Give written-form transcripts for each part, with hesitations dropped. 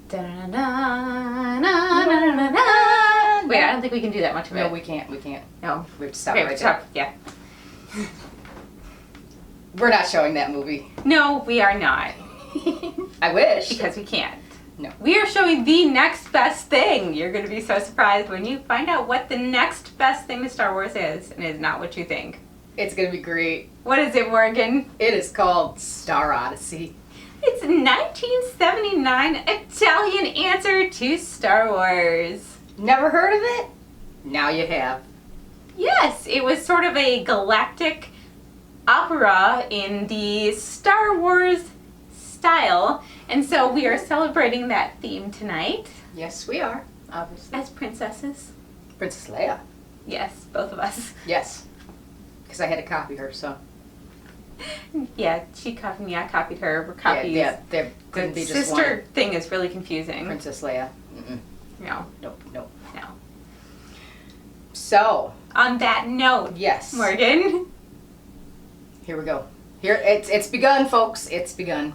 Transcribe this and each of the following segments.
Wait, I don't think we can do that much of it. No, we can't. No. We have to stop Okay, right stop. there. Yeah. We're not showing that movie. No, we are not. I wish. Because we can't. No. We are showing the next best thing. You're going to be so surprised when you find out what the next best thing to Star Wars is, and it's not what you think. It's going to be great. What is it, Morgan? It is called Star Odyssey. It's a 1979 Italian answer to Star Wars. Never heard of it? Now you have. Yes, it was sort of a galactic opera in the Star Wars style, and so we are celebrating that theme tonight. Yes, we are, obviously. As princesses. Princess Leia. Yes, both of us. Yes. Because I had to copy her, so. Yeah, she copied me, I copied her. We're copies. Yeah, there couldn't The be just sister one. thing is really confusing. Princess Leia. Mm-mm. No, Nope. no. So. On that note, Yes. Morgan. Here we go. Here, it's begun, folks. It's begun.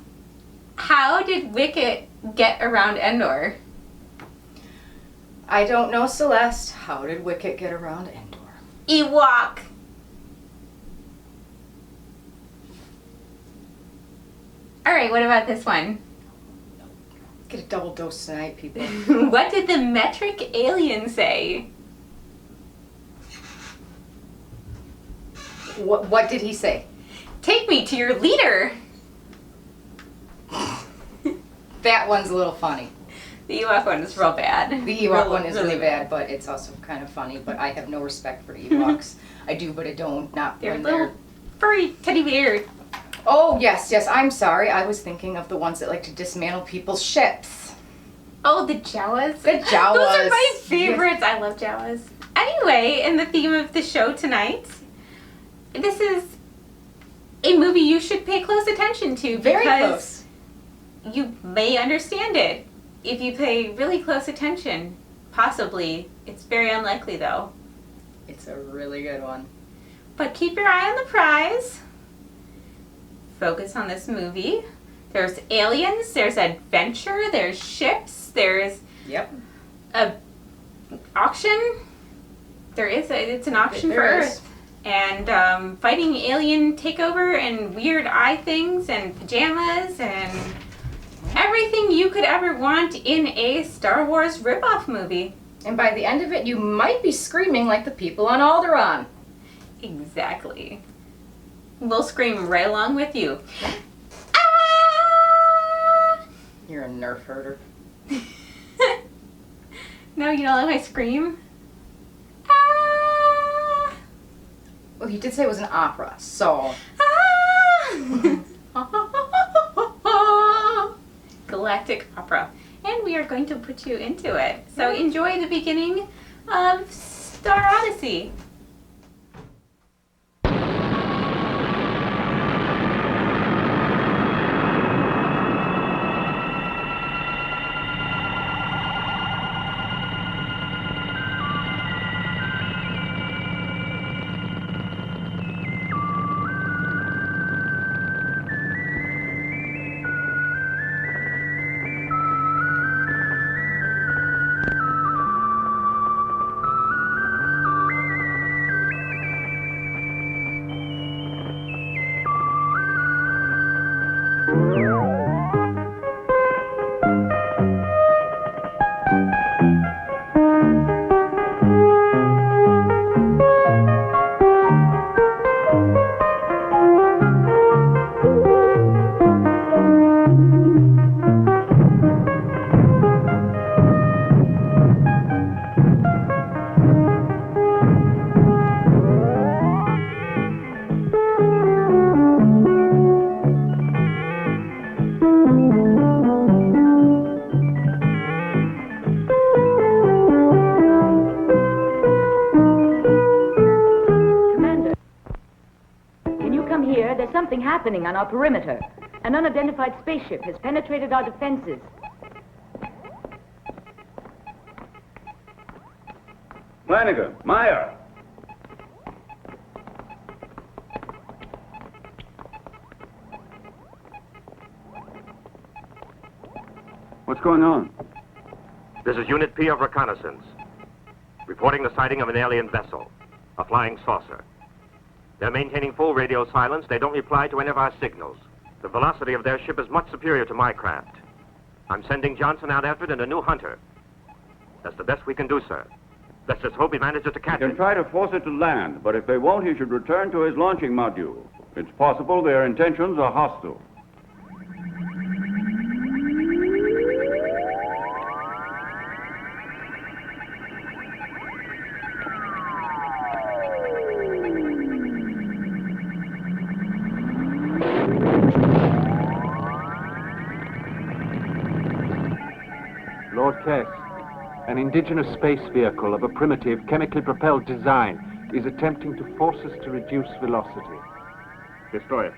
How did Wicket get around Endor? I don't know, Celeste. How did Wicket get around Endor? Ewok. Alright, what about this one? Get a double dose tonight, people. What did the metric alien say? What did he say? Take me to your leader. That one's a little funny. The Ewok one is real bad. The Ewok one is really bad, but it's also kind of funny. But I have no respect for Ewoks. I do, but I don't. Not They're when little furry teddy bear. Oh, yes. I'm sorry. I was thinking of the ones that like to dismantle people's ships. Oh, the Jawas. The Jawas. Those are my favorites. Yes. I love Jawas. Anyway, in the theme of the show tonight, this is a movie you should pay close attention to because Very close. You may understand it if you pay really close attention. Possibly. It's very unlikely, though. It's a really good one. But keep your eye on the prize. Focus on this movie. There's aliens, there's adventure, there's ships, there's a auction. It's an auction for Earth. And fighting alien takeover and weird eye things and pajamas and everything you could ever want in a Star Wars ripoff movie. And by the end of it, you might be screaming like the people on Alderaan. Exactly. We'll scream right along with you. Ah! You're a nerf herder. No, you don't let me scream? Ah! Well, you did say it was an opera, so... Ah! Galactic opera. And we are going to put you into it. So enjoy the beginning of Star Odyssey. Happening on our perimeter. An unidentified spaceship has penetrated our defenses. Flanagan, Meyer. What's going on? This is Unit P of Reconnaissance, reporting the sighting of an alien vessel, a flying saucer. They're maintaining full radio silence. They don't reply to any of our signals. The velocity of their ship is much superior to my craft. I'm sending Johnson out after it and a new hunter. That's the best we can do, sir. Let's just hope he manages to catch You it. can try to force it to land, but if they won't, he should return to his launching module. It's possible their intentions are hostile. Lord Kess, an indigenous space vehicle of a primitive, chemically propelled design is attempting to force us to reduce velocity. Destroy it.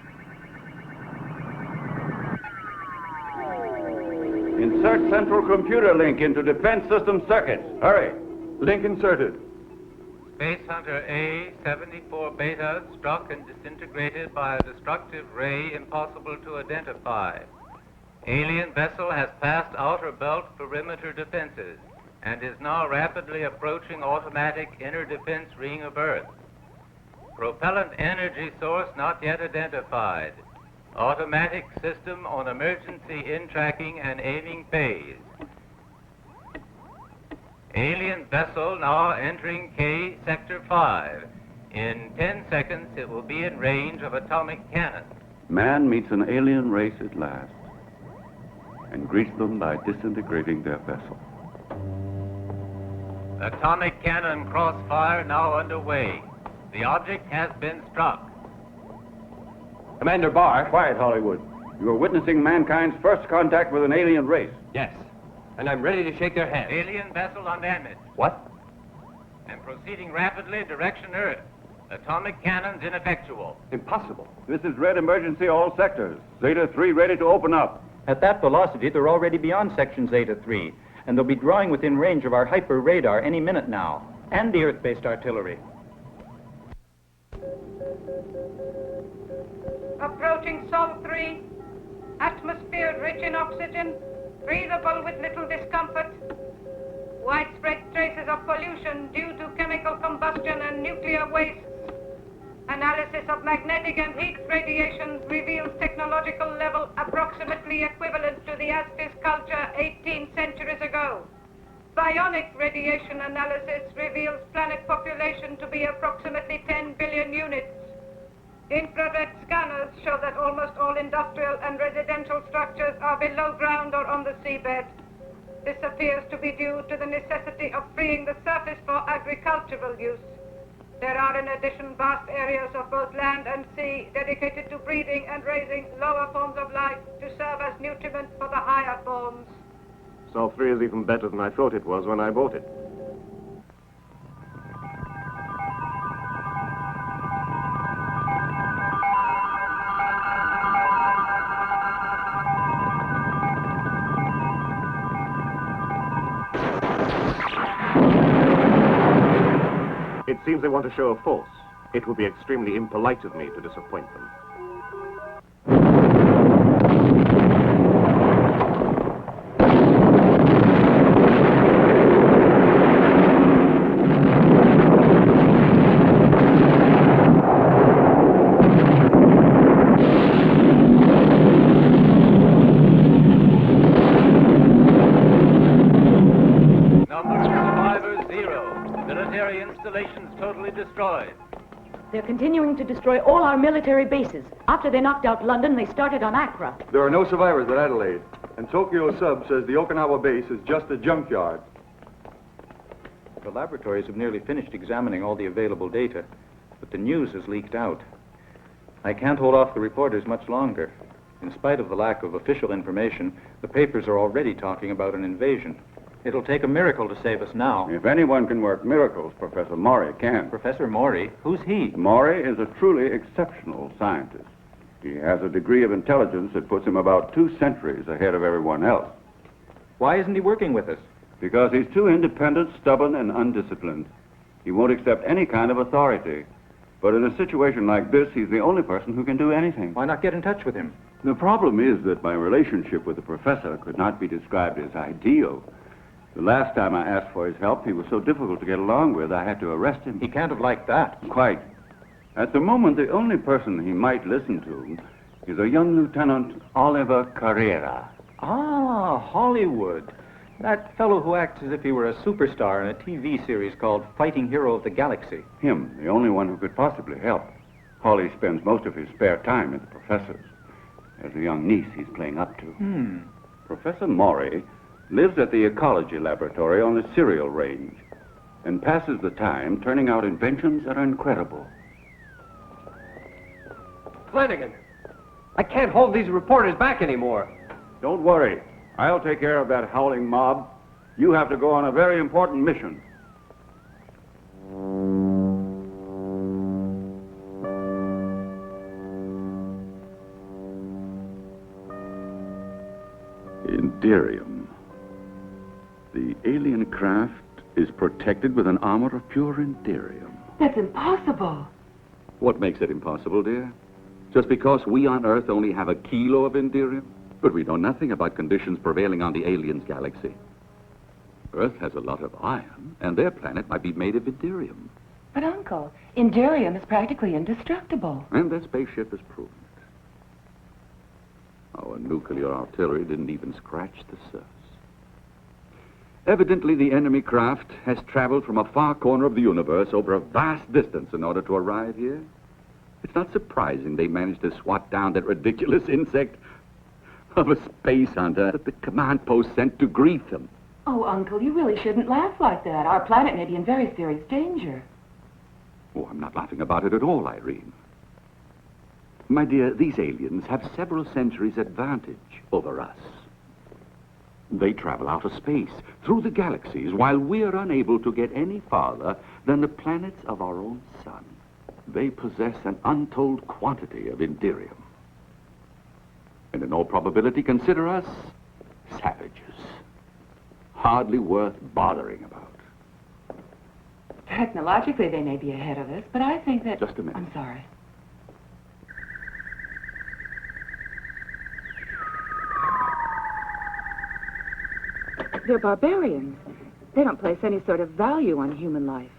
Insert central computer link into defense system circuits. Hurry. Link inserted. Space Hunter A-74 Beta struck and disintegrated by a destructive ray impossible to identify. Alien vessel has passed outer belt perimeter defenses and is now rapidly approaching automatic inner defense ring of Earth. Propellant energy source not yet identified. Automatic system on emergency in-tracking and aiming phase. Alien vessel now entering K Sector 5. In 10 seconds, it will be in range of atomic cannon. Man meets an alien race at last and greets them by disintegrating their vessel. Atomic cannon crossfire now underway. The object has been struck. Commander Barr. Quiet, Hollywood. You are witnessing mankind's first contact with an alien race. Yes, and I'm ready to shake their hand. Alien vessel undamaged. What? And proceeding rapidly direction Earth. Atomic cannons ineffectual. Impossible. This is red emergency all sectors. Zeta 3 ready to open up. At that velocity, they're already beyond Section Zeta 3, and they'll be drawing within range of our hyper radar any minute now, and the Earth-based artillery. Approaching Sol 3. Atmosphere rich in oxygen, breathable with little discomfort. Widespread traces of pollution due to chemical combustion and nuclear wastes. Analysis of magnetic and heat radiation reveals technological level approximately equivalent to the Aztec culture 18 centuries ago. Bionic radiation analysis reveals planet population to be approximately 10 billion units. Infrared scanners show that almost all industrial and residential structures are below ground or on the seabed. This appears to be due to the necessity of freeing the surface for agricultural use. There are in addition vast areas of both land and sea dedicated to breeding and raising lower forms of life to serve as nutriment for the higher forms. Sol 3 is even better than I thought it was when I bought it. It seems they want to show a force. It would be extremely impolite of me to disappoint them. Destroyed. They're continuing to destroy all our military bases. After they knocked out London, they started on Accra. There are no survivors at Adelaide, and Tokyo Sub says the Okinawa base is just a junkyard. The laboratories have nearly finished examining all the available data, but the news has leaked out. I can't hold off the reporters much longer. In spite of the lack of official information, the papers are already talking about an invasion. It'll take a miracle to save us now. If anyone can work miracles, Professor Maury can. Professor Maury? Who's he? Maury is a truly exceptional scientist. He has a degree of intelligence that puts him about 2 centuries ahead of everyone else. Why isn't he working with us? Because he's too independent, stubborn, and undisciplined. He won't accept any kind of authority. But in a situation like this, he's the only person who can do anything. Why not get in touch with him? The problem is that my relationship with the professor could not be described as ideal. The last time I asked for his help, he was so difficult to get along with, I had to arrest him. He can't have liked that. Quite. At the moment, the only person he might listen to is a young Lieutenant Oliver Carrera. Ah, Hollywood. That fellow who acts as if he were a superstar in a TV series called Fighting Hero of the Galaxy. Him, the only one who could possibly help. Holly spends most of his spare time at the professor's. There's a young niece he's playing up to. Professor Maury lives at the ecology laboratory on the cereal range and passes the time turning out inventions that are incredible. Flanagan, I can't hold these reporters back anymore. Don't worry. I'll take care of that howling mob. You have to go on a very important mission. Inderium. The alien craft is protected with an armor of pure Inderium. That's impossible. What makes it impossible, dear? Just because we on Earth only have a kilo of Inderium? But we know nothing about conditions prevailing on the aliens' galaxy. Earth has a lot of iron, and their planet might be made of Inderium. But, Uncle, Inderium is practically indestructible. And their spaceship has proven it. Our nuclear artillery didn't even scratch the surface. Evidently, the enemy craft has traveled from a far corner of the universe over a vast distance in order to arrive here. It's not surprising they managed to swat down that ridiculous insect of a space hunter that the command post sent to greet them. Oh, Uncle, you really shouldn't laugh like that. Our planet may be in very serious danger. Oh, I'm not laughing about it at all, Irene. My dear, these aliens have several centuries advantage over us. They travel out of space, through the galaxies, while we're unable to get any farther than the planets of our own sun. They possess an untold quantity of Inderium. And in all probability, consider us savages. Hardly worth bothering about. Technologically, they may be ahead of us, but I think that... Just a minute. I'm sorry. They're barbarians. They don't place any sort of value on human life.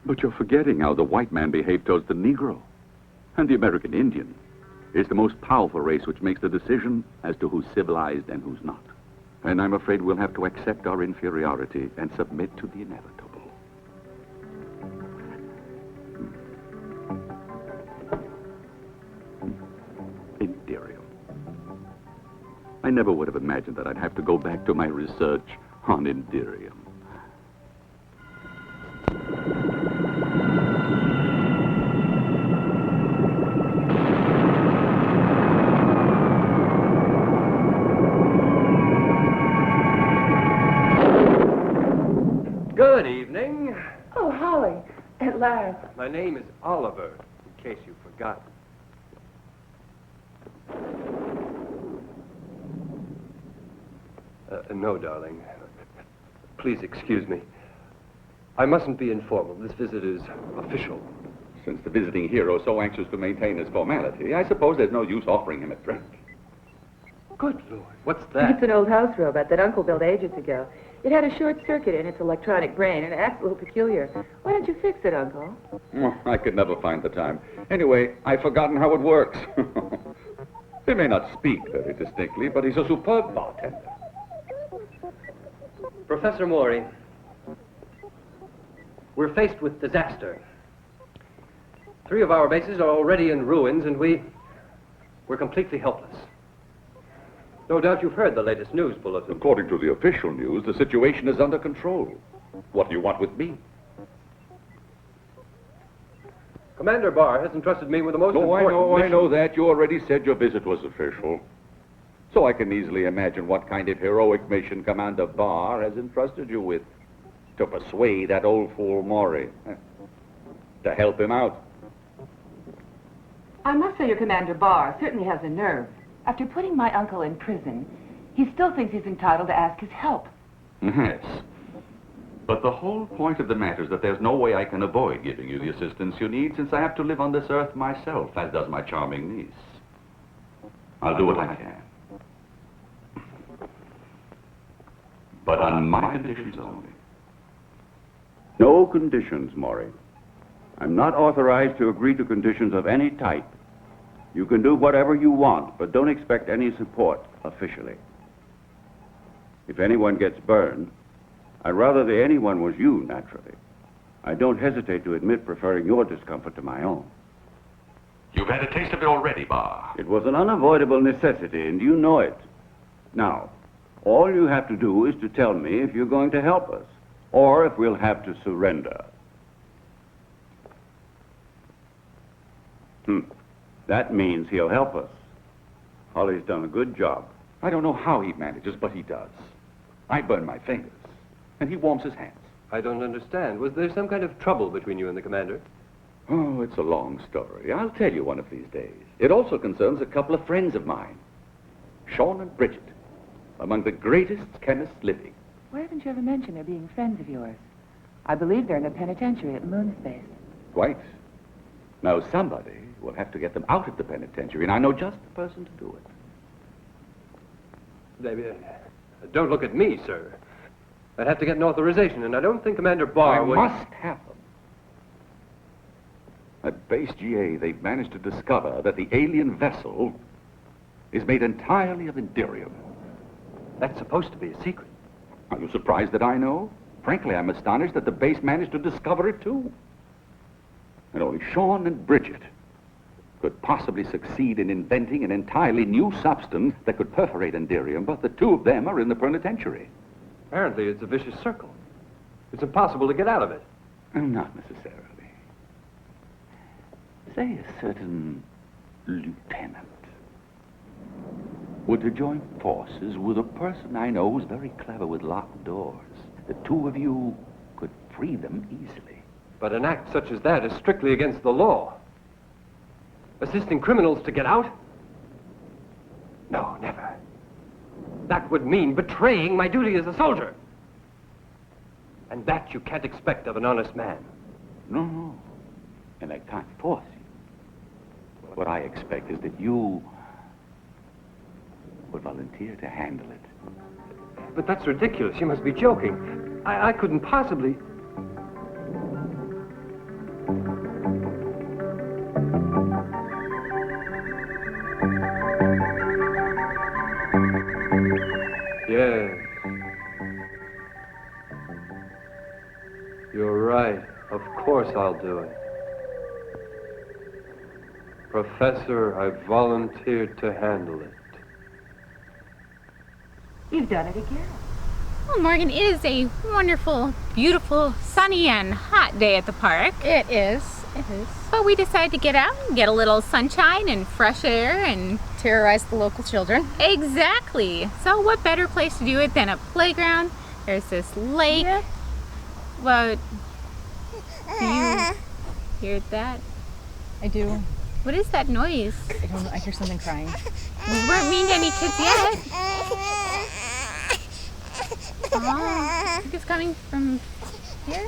But you're forgetting how the white man behaved towards the Negro. And the American Indian is the most powerful race which makes the decision as to who's civilized and who's not. And I'm afraid we'll have to accept our inferiority and submit to the inevitable. Inderium. I never would have imagined that I'd have to go back to my research on Inderium. Good evening. Oh, Holly, at last. My name is Oliver, in case you forgot. No, darling. Please excuse me. I mustn't be informal. This visit is official. Since the visiting hero is so anxious to maintain his formality, I suppose there's no use offering him a drink. Good Lord, what's that? It's an old house robot that Uncle built ages ago. It had a short circuit in its electronic brain and it acts a little peculiar. Why don't you fix it, Uncle? Oh, I could never find the time. Anyway, I've forgotten how it works. He may not speak very distinctly, but he's a superb bartender. Professor Maury, we're faced with disaster. 3 of our bases are already in ruins, and we're completely helpless. No doubt you've heard the latest news bulletin. According to the official news, the situation is under control. What do you want with me? Commander Barr has entrusted me with the most important mission. I know that. You already said your visit was official. So I can easily imagine what kind of heroic mission Commander Barr has entrusted you with. To persuade that old fool Maury. To help him out. I must say your Commander Barr certainly has a nerve. After putting my uncle in prison, he still thinks he's entitled to ask his help. Yes. But the whole point of the matter is that there's no way I can avoid giving you the assistance you need, since I have to live on this earth myself, as does my charming niece. I'll do what I can. but on my conditions only. No conditions, Maury. I'm not authorized to agree to conditions of any type. You can do whatever you want, but don't expect any support officially. If anyone gets burned, I'd rather that anyone was you, naturally. I don't hesitate to admit preferring your discomfort to my own. You've had a taste of it already, Bar. It was an unavoidable necessity, and you know it. Now, all you have to do is to tell me if you're going to help us, or if we'll have to surrender. That means he'll help us. Holly's done a good job. I don't know how he manages, but he does. I burn my fingers, and he warms his hands. I don't understand. Was there some kind of trouble between you and the commander? Oh, it's a long story. I'll tell you one of these days. It also concerns a couple of friends of mine, Sean and Bridget, among the greatest chemists living. Why haven't you ever mentioned they're being friends of yours? I believe they're in the penitentiary at Moonspace. Twice. Now, somebody will have to get them out of the penitentiary, and I know just the person to do it. Don't look at me, sir. I'd have to get an authorization, and I don't think Commander Barr would... I must have them. At Base GA, they've managed to discover that the alien vessel is made entirely of Indirium. That's supposed to be a secret. Are you surprised that I know? Frankly, I'm astonished that the base managed to discover it, too. And only Sean and Bridget could possibly succeed in inventing an entirely new substance that could perforate Indirium, but the two of them are in the penitentiary. Apparently, it's a vicious circle. It's impossible to get out of it. Not necessarily. Say a certain lieutenant were to join forces with a person I know who's very clever with locked doors. The two of you could free them easily. But an act such as that is strictly against the law. Assisting criminals to get out? No, never. That would mean betraying my duty as a soldier. And that you can't expect of an honest man. No. And I can't force you. What I expect is that you would volunteer to handle it. But that's ridiculous. You must be joking. I couldn't possibly... Yes. You're right. Of course I'll do it. Professor, I volunteered to handle it. You've done it again. Well, Morgan, it is a wonderful, beautiful, sunny and hot day at the park. It is. It is. But we decided to get out and get a little sunshine and fresh air and... terrorize the local children. Exactly. So what better place to do it than a playground? There's this lake. Yep. Well, do you hear that? I do. What is that noise? I don't know. I hear something crying. We weren't mean to any kids yet. Oh, I think it's coming from here?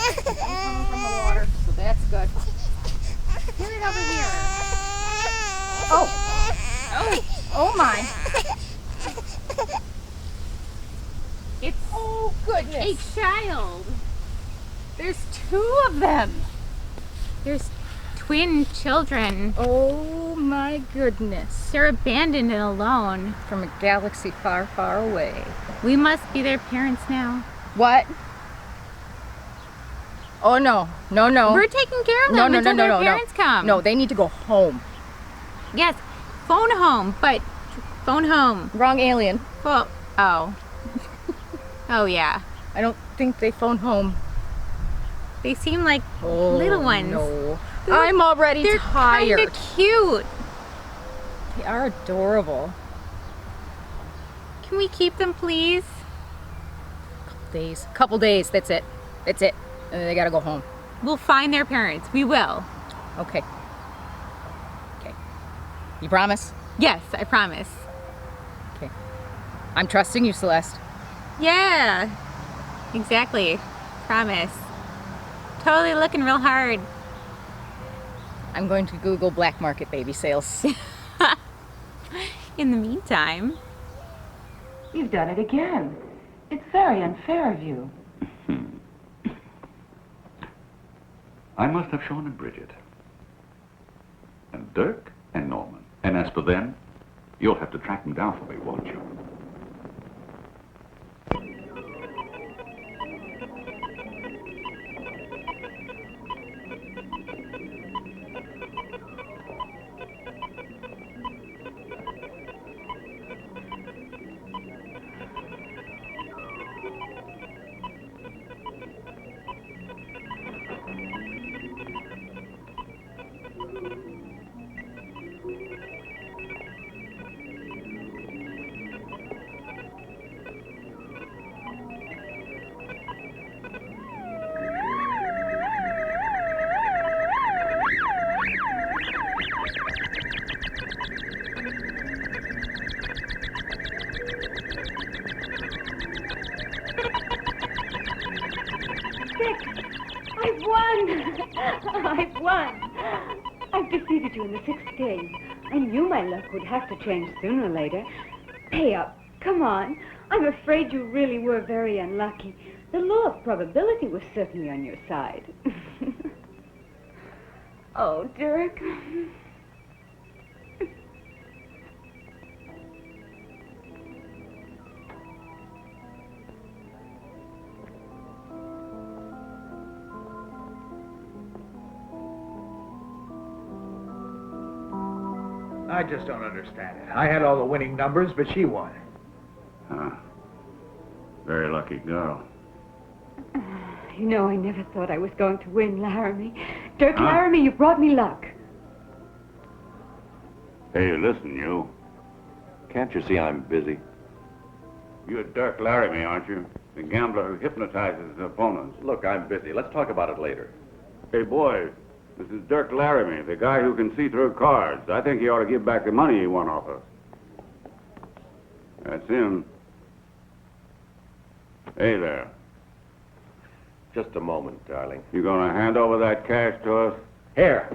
It's coming from the water, so that's good. Hear it over here. Oh my. It's Oh goodness. a child. There's two of them. There's twin children. Oh my goodness. They're abandoned and alone. From a galaxy far, far away. We must be their parents now. What? Oh no. No. We're taking care of them until their parents come. No, they need to go home. Yes, phone home, but phone home. Wrong alien. Well, oh. Oh yeah. I don't think they phone home. They seem like little ones. No. I'm already tired. They're kind of cute. They are adorable. Can we keep them, please? Couple days. That's it. And then they gotta go home. We'll find their parents. We will. Okay. You promise? Yes, I promise. Okay. I'm trusting you, Celeste. Yeah. Exactly. Promise. Totally looking real hard. I'm going to Google black market baby sales. In the meantime... You've done it again. It's very unfair of you. I must have Sean and Bridget. And Dirk and Norman. And as for them, you'll have to track them down for me, won't you? I've won! I've defeated you in the 6th game. I knew my luck would have to change sooner or later. Pay up. Come on. I'm afraid you really were very unlucky. The law of probability was certainly on your side. Oh, Dirk. I just don't understand it. I had all the winning numbers, but she won. Huh. Very lucky girl. You know, I never thought I was going to win, Laramie. Dirk Laramie, you brought me luck. Hey, listen, you. Can't you see I'm busy? You're Dirk Laramie, aren't you? The gambler who hypnotizes his opponents. Look, I'm busy. Let's talk about it later. Hey, boy. This is Dirk Laramie, the guy who can see through cards. I think he ought to give back the money he won off us. That's him. Hey there. Just a moment, darling. You gonna hand over that cash to us? Here.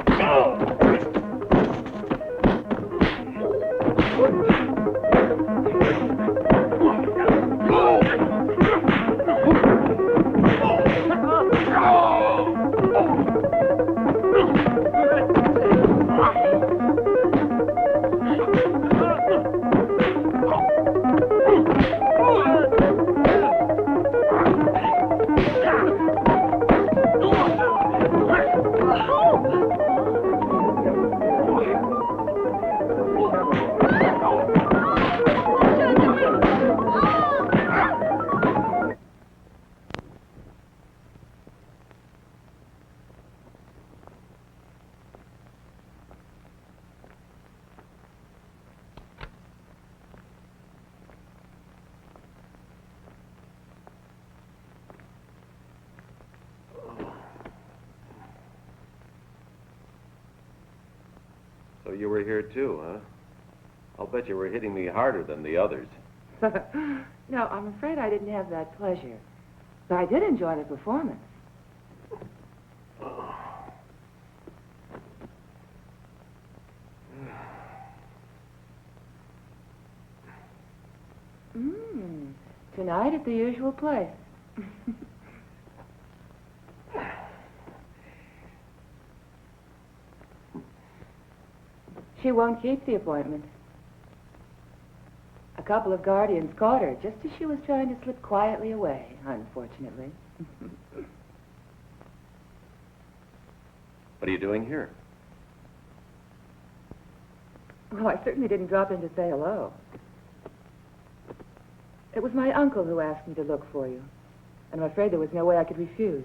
So you were here too, huh? I'll bet you were hitting me harder than the others. No, I'm afraid I didn't have that pleasure. But I did enjoy the performance. Tonight at the usual place. She won't keep the appointment. A couple of guardians caught her just as she was trying to slip quietly away, unfortunately. What are you doing here? Well, I certainly didn't drop in to say hello. It was my uncle who asked me to look for you, and I'm afraid there was no way I could refuse.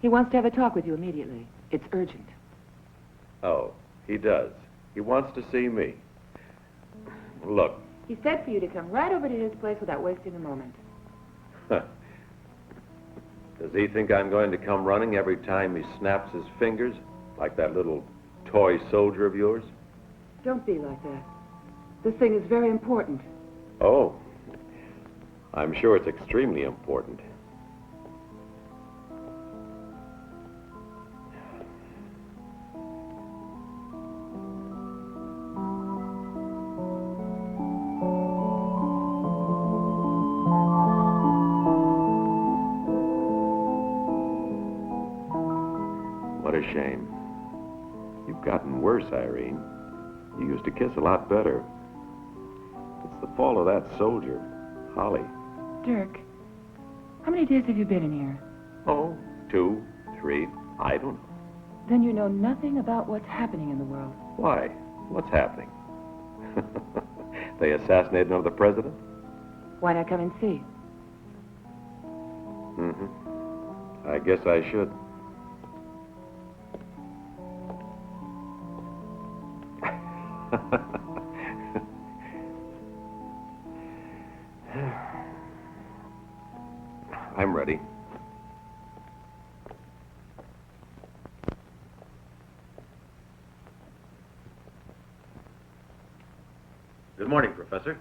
He wants to have a talk with you immediately. It's urgent. Oh, he does. He wants to see me. Look. He said for you to come right over to his place without wasting a moment. Does he think I'm going to come running every time he snaps his fingers, like that little toy soldier of yours? Don't be like that. This thing is very important. Oh, I'm sure it's extremely important. a shame. You've gotten worse, Irene. You used to kiss a lot better. It's the fault of that soldier, Holly. Dirk, how many days have you been in here? Oh, 2, 3, I don't know. Then you know nothing about what's happening in the world. Why? What's happening? They assassinated another president? Why not come and see? Mm-hmm. I guess I should. I'm ready. Good morning, Professor.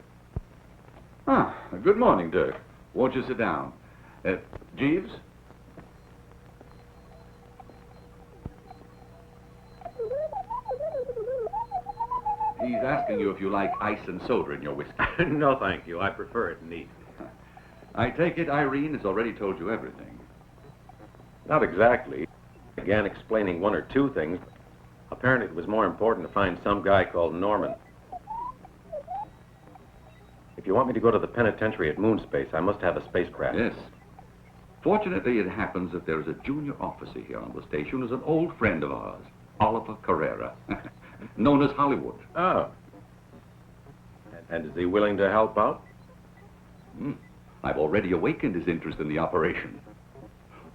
Ah, good morning, Dirk. Won't you sit down? Jeeves? He's asking you if you like ice and soda in your whiskey. No, thank you. I prefer it neat. I take it Irene has already told you everything. Not exactly. I began explaining 1 or 2 things. Apparently it was more important to find some guy called Norman. If you want me to go to the penitentiary at Moonspace, I must have a spacecraft. Yes. Fortunately, it happens that there is a junior officer here on the station who's an old friend of ours, Oliver Carrera, known as Hollywood. Oh. And is he willing to help out? I've already awakened his interest in the operation.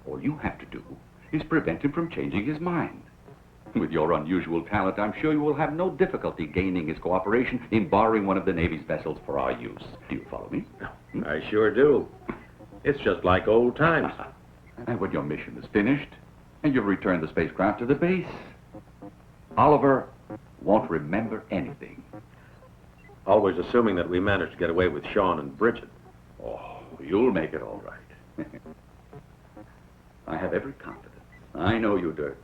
All you have to do is prevent him from changing his mind. With your unusual talent, I'm sure you will have no difficulty gaining his cooperation in borrowing one of the Navy's vessels for our use. Do you follow me? I sure do. It's just like old times. And when your mission is finished, and you've returned the spacecraft to the base, Oliver won't remember anything. Always assuming that we managed to get away with Sean and Bridget. Oh, you'll make it all right. I have every confidence. I know you, Dirk.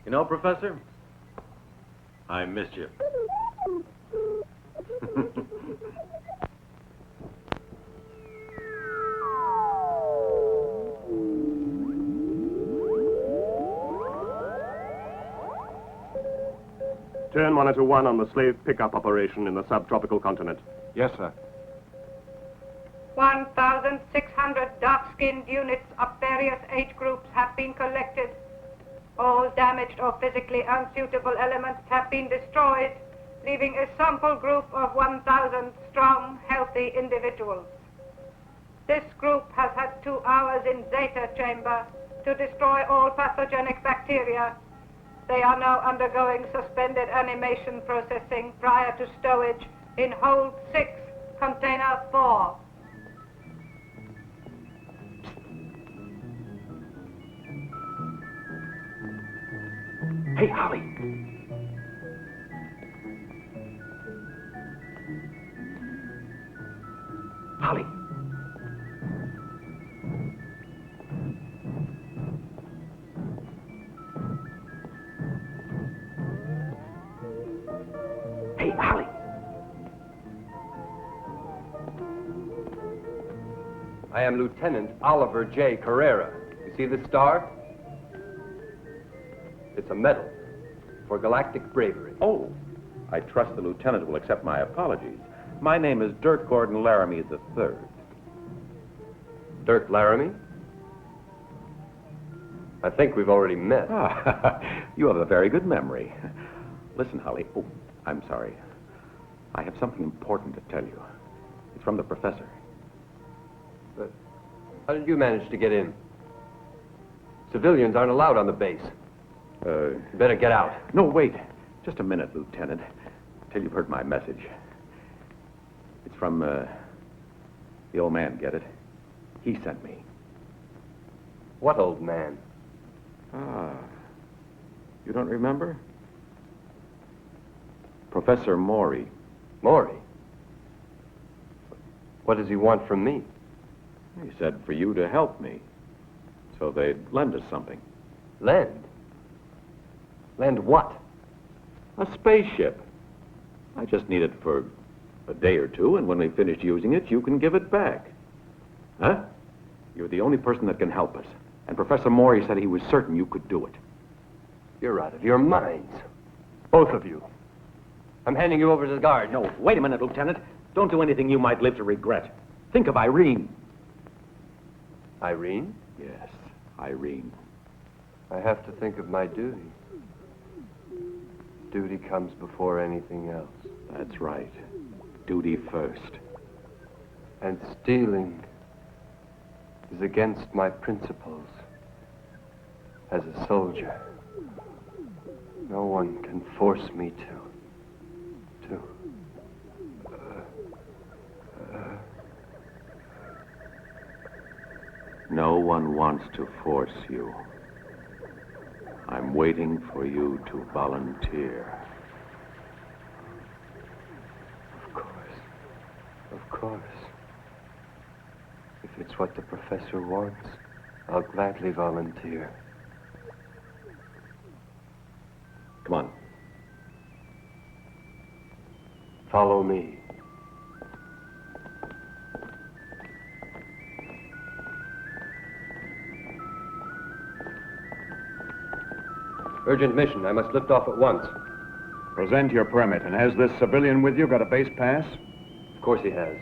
You know, Professor, I missed you. Turn Monitor 1 on the slave pickup operation in the subtropical continent. Yes, sir. 1,600 dark-skinned units of various age groups have been collected. All damaged or physically unsuitable elements have been destroyed, leaving a sample group of 1,000 strong, healthy individuals. This group has had 2 hours in Zeta Chamber to destroy all pathogenic bacteria. They are now undergoing suspended animation processing prior to stowage in Hold 6, Container 4. Hey, Holly. Holly. Hey, Holly. I am Lieutenant Oliver J. Carrera. You see this star? It's a medal for galactic bravery. Oh, I trust the lieutenant will accept my apologies. My name is Dirk Gordon Laramie III. Dirk Laramie? I think we've already met. Ah, you have a very good memory. Listen, Holly. Oh, I'm sorry. I have something important to tell you. It's from the professor. But how did you manage to get in? Civilians aren't allowed on the base. You better get out. No, wait. Just a minute, Lieutenant, till you've heard my message. It's from, the old man, get it? He sent me. What old man? Ah, you don't remember? Professor Morey. Morey? What does he want from me? He said for you to help me, so they'd lend us something. Lend? Lend what? A spaceship. I just need it for a day or two, and when we finish using it, you can give it back. Huh? You're the only person that can help us. And Professor Maury said he was certain you could do it. You're out of your minds. Both of you. I'm handing you over to the guard. No, wait a minute, Lieutenant. Don't do anything you might live to regret. Think of Irene. Irene? Yes, Irene. I have to think of my duty. Duty comes before anything else. That's right. Duty first. And stealing is against my principles as a soldier. No one can force me to. No one wants to force you. I'm waiting for you to volunteer. Of course. If it's what the professor wants, I'll gladly volunteer. Come on. Follow me. Urgent mission. I must lift off at once. Present your permit. And has this civilian with you got a base pass? Of course he has.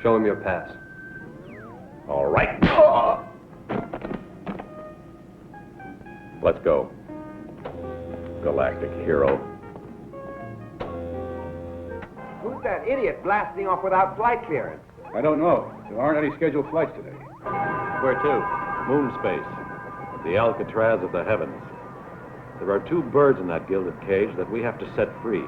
Show him your pass. All right. Let's go. Galactic hero. Who's that idiot blasting off without flight clearance? I don't know. There aren't any scheduled flights today. Where to? Moon space. The Alcatraz of the heavens. There are 2 birds in that gilded cage that we have to set free.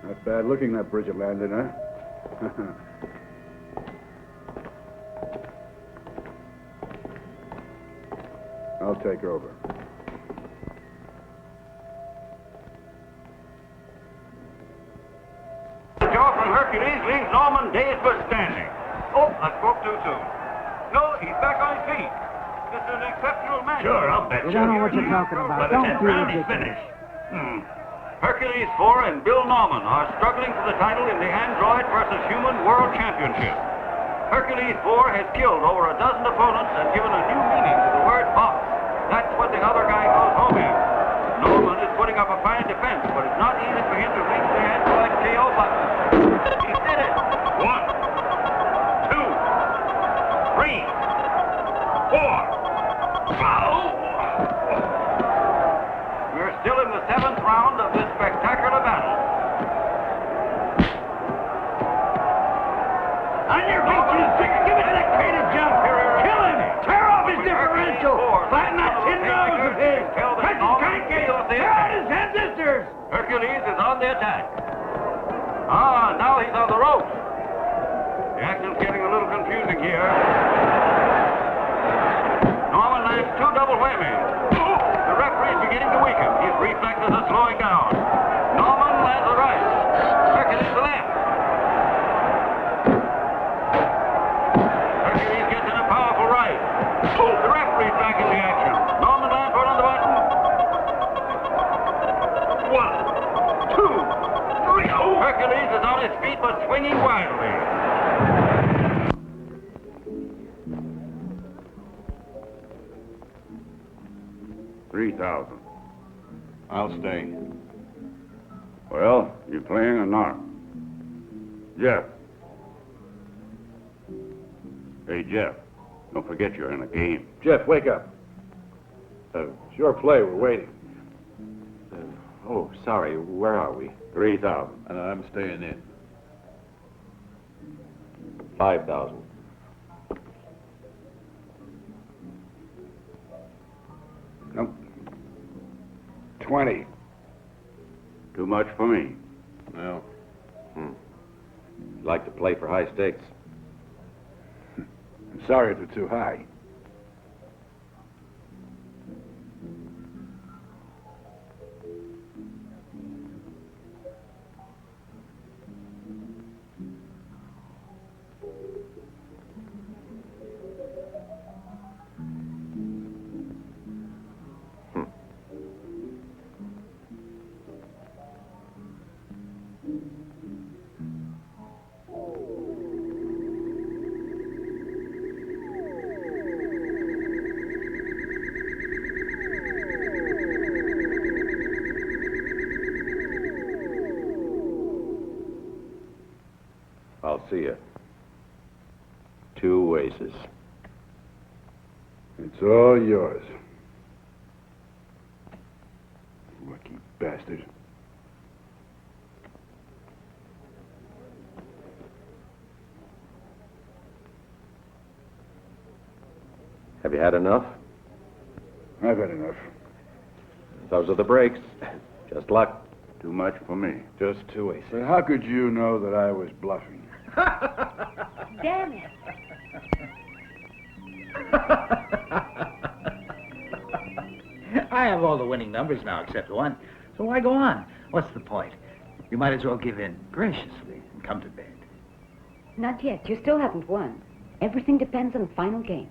Not bad looking, that bridge it landed, huh? I'll take over. The jaw from Hercules leaves Norman dazed but standing. Oh, I spoke too soon. No, he's back on his feet. This is an exceptional match. Sure, I'll bet you. You don't know what you're talking about. By the Don't 10th do round, he's ridiculous. finished. Hercules 4 and Bill Norman are struggling for the title in the Android versus Human World Championship. Hercules 4 has killed over a dozen opponents and given a new meaning to the word box. That's what the other guy goes home in. Norman is putting up a fine defense, but it's not easy for him to reach the Android KO button. He did it. 1, 2, 3, 4. Foul! We're still in the 7th round of this spectacular battle. On your feet, you six. Give it that kind of jump. Kill him. Tear off his differential. Flatten that tin nose of his. Press his crank. Tear out his transistors. Hercules is on the attack. Now he's on the ropes. The action's getting a little confusing here. Norman lands 2 double whammies. The referee's beginning to weaken. His reflexes are slowing down. Norman lands a right. Hercules the left. Hercules gets in a powerful right. The referee's back in the action. Norman lands one on the button. 1, 2, 3. Hercules is on his feet but swinging wildly. $3,000. I'll stay. Well, you playing or not? Jeff. Hey, Jeff, don't forget you're in a game. Jeff, wake up. It's your play. We're waiting. Oh, sorry. Where are we? 3,000. And I'm staying in. 5,000. Nope. 20. Too much for me. Well. You'd like to play for high stakes? I'm sorry if it's too high. I'll see you. 2 aces. It's all yours. Lucky bastard. Have you had enough? I've had enough. Those are the breaks. Just luck. Too much for me. Just 2 aces. But how could you know that I was bluffing? Damn it. I have all the winning numbers now except one. So why go on? What's the point? You might as well give in graciously and come to bed. Not yet. You still haven't won. Everything depends on the final game.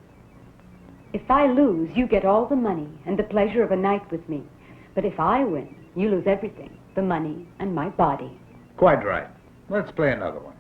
If I lose, you get all the money and the pleasure of a night with me. But if I win, you lose everything. The money and my body. Quite right. Let's play another one.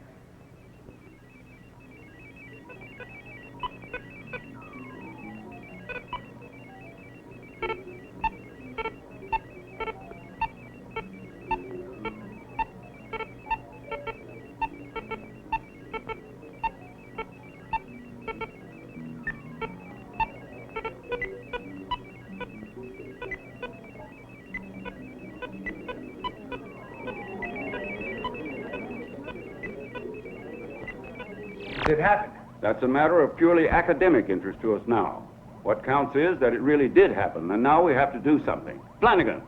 It happened. That's a matter of purely academic interest to us now. What counts is that it really did happen, and now we have to do something. Flanagan!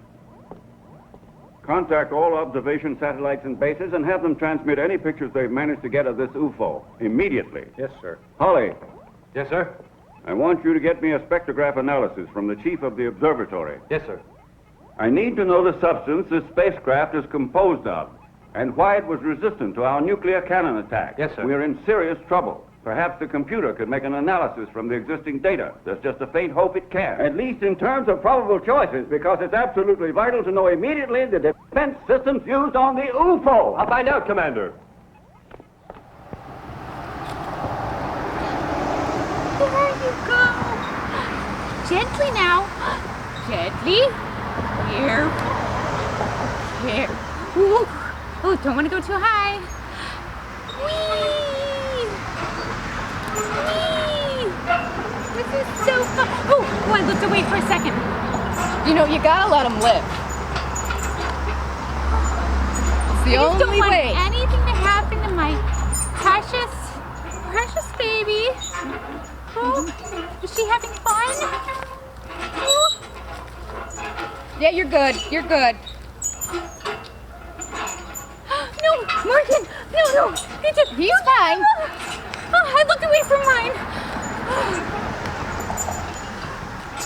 Contact all observation satellites and bases and have them transmit any pictures they've managed to get of this UFO immediately. Yes, sir. Holly, Yes, sir. I want you to get me a spectrograph analysis from the chief of the observatory. Yes, sir. I need to know the substance this spacecraft is composed of, and why it was resistant to our nuclear cannon attack. Yes, sir. We're in serious trouble. Perhaps the computer could make an analysis from the existing data. There's just a faint hope it can. At least in terms of probable choices, because it's absolutely vital to know immediately the defense systems used on the UFO. I'll find out, Commander. There you go. Gently now. Gently. Here. Here. Ooh. Oh, don't want to go too high. Whee! Whee! This is so fun. Oh, I looked away for a second. You know, you gotta let them live. It's the only don't want way. anything to happen to my precious, precious baby. Oh, is she having fun? Oh. Yeah, you're good. You're good. No, Morgan! No! He's fine. Oh, I looked away from mine.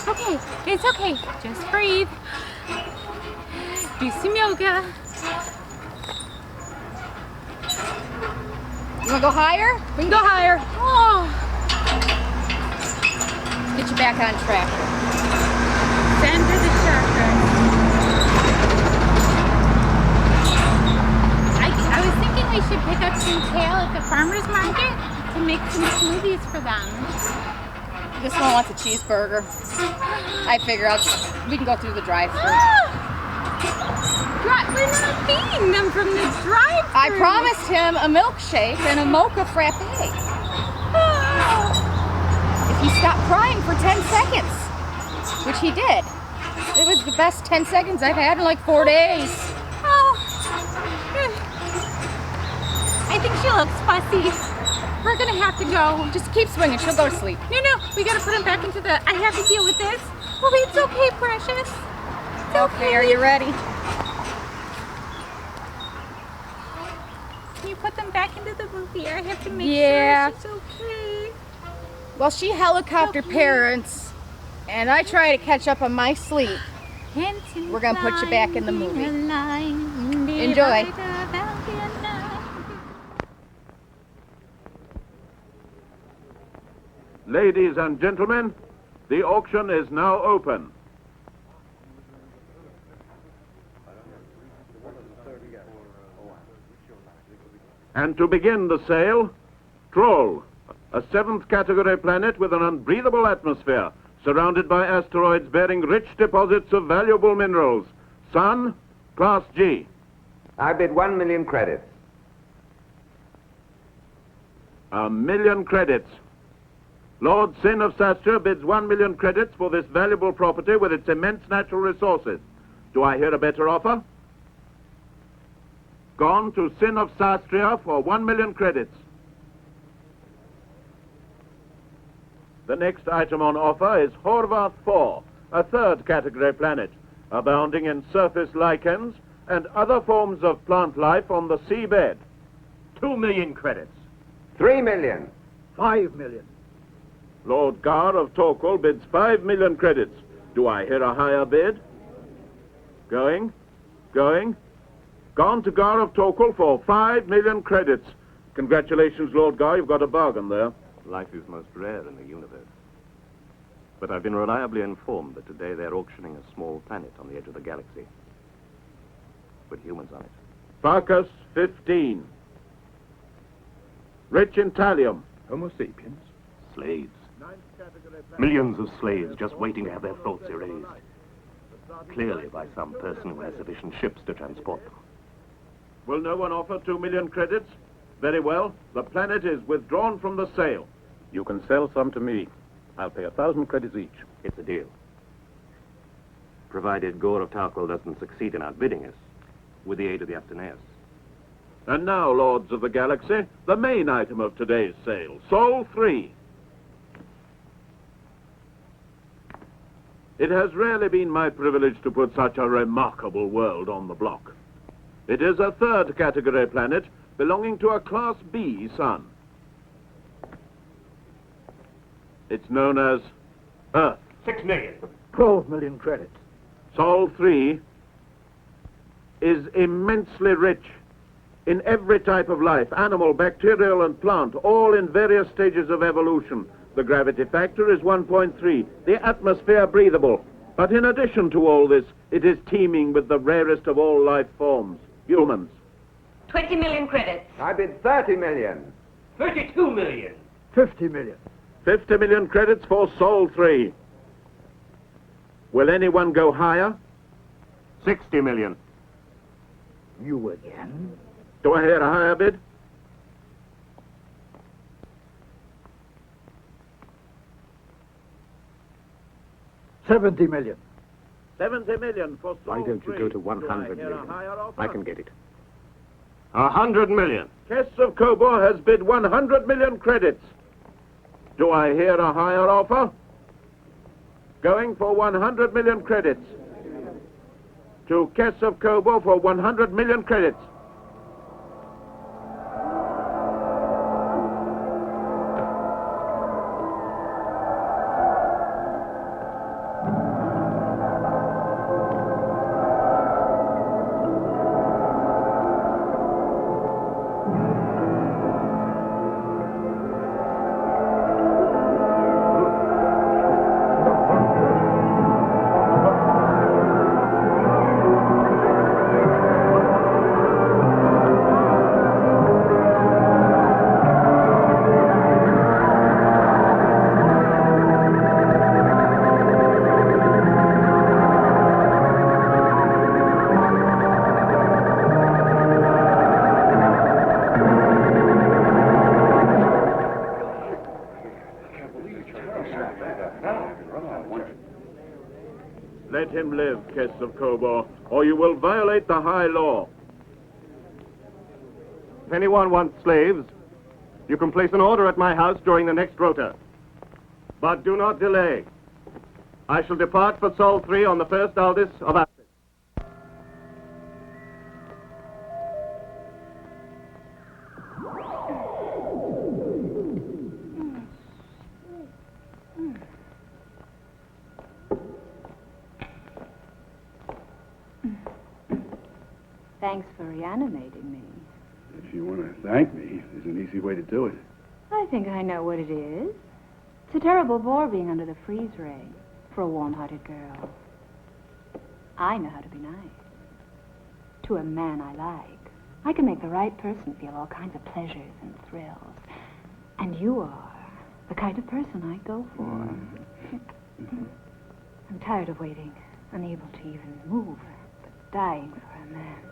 Okay, it's okay. Just breathe. Do some yoga. You wanna go higher? We can go higher. Oh, Get you back on track. center the chakra. I was thinking we should pick up some kale at the farmer's market to make some smoothies for them. This one wants a cheeseburger. I figure we can go through the drive-thru. We're not feeding them from the drive-thru. I promised him a milkshake and a mocha frappe. Oh. if he stopped crying for 10 seconds, which he did. It was the best 10 seconds I've had in like 4 days. Oh, I think she looks fussy. We're gonna have to go. Just keep swinging, she'll go to sleep. No, we gotta put him back into the, I have to deal with this. Oh, it's okay, precious. It's okay, are you ready? Can you put them back into the movie? I have to make Yeah. sure she's okay. Well, she helicopter parents, and I try to catch up on my sleep. We're gonna put you back in the movie. Enjoy. Ladies and gentlemen, the auction is now open. And to begin the sale, Troll, a 7th category planet with an unbreathable atmosphere, surrounded by asteroids bearing rich deposits of valuable minerals. Sun, Class G. I bid 1 million credits. 1 million credits. Lord Sin of Sastra bids 1 million credits for this valuable property with its immense natural resources. Do I hear a better offer? Gone to Sin of Sastria for 1 million credits. The next item on offer is Horvath 4, a 3rd category planet, abounding in surface lichens and other forms of plant life on the seabed. 2 million credits. 3 million. 5 million. Lord Gar of Torquil bids 5 million credits. Do I hear a higher bid? Going. Gone to Gar of Torquil for 5 million credits. Congratulations, Lord Gar, you've got a bargain there. Life is most rare in the universe. But I've been reliably informed that today they're auctioning a small planet on the edge of the galaxy. With humans on it. Farkas 15. Rich in thallium. Homo sapiens. Slaves. Millions of slaves just waiting to have their thoughts erased. Clearly by some person who has sufficient ships to transport them. Will no one offer 2 million credits? Very well. The planet is withdrawn from the sale. You can sell some to me. I'll pay 1,000 credits each. It's a deal. Provided Gore of Tarkil doesn't succeed in outbidding us, with the aid of the Aptoneus. And now, Lords of the Galaxy, the main item of today's sale, Sol 3. It has rarely been my privilege to put such a remarkable world on the block. It is a 3rd category planet belonging to a Class B sun. It's known as Earth. 6 million. 12 million credits. Sol 3 is immensely rich in every type of life, animal, bacterial, and plant, all in various stages of evolution. The gravity factor is 1.3, the atmosphere breathable. But in addition to all this, it is teeming with the rarest of all life forms, humans. 20 million credits. I bid 30 million. 32 million. 50 million. 50 million credits for Sol 3. Will anyone go higher? 60 million. You again? Do I hear a higher bid? $70 million. 70 million for Sol 3. Why don't you go to 100 Do I hear a million? higher offer? I can get it. 100 million. Kess of Kobor has bid 100 million credits. Do I hear a higher offer? Going for 100 million credits. To Kess of Kobor for 100 million credits. Princess of Kobor, or you will violate the high law. If anyone wants slaves, you can place an order at my house during the next rota. But do not delay. I shall depart for Sol 3 on the first Aldis of Athens. Thanks for reanimating me. If you want to thank me, there's an easy way to do it. I think I know what it is. It's a terrible bore being under the freeze ray for a warm-hearted girl. I know how to be nice. To a man I like. I can make the right person feel all kinds of pleasures and thrills. And you are the kind of person I go for. I'm tired of waiting, unable to even move, but dying for a man.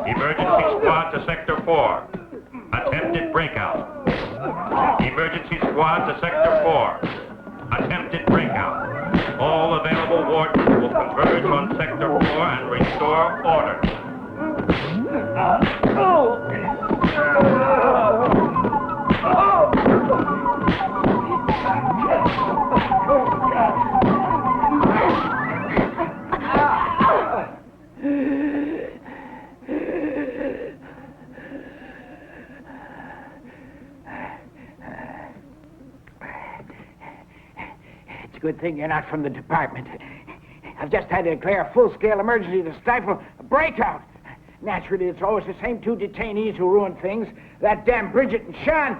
Emergency squad to Sector 4. Attempted breakout. Emergency squad to Sector 4. Attempted breakout. All available wardens will converge on Sector 4 and restore order. It's a good thing you're not from the department. I've just had to declare a full-scale emergency to stifle a breakout. Naturally, it's always the same two detainees who ruin things. That damn Bridget and Sean.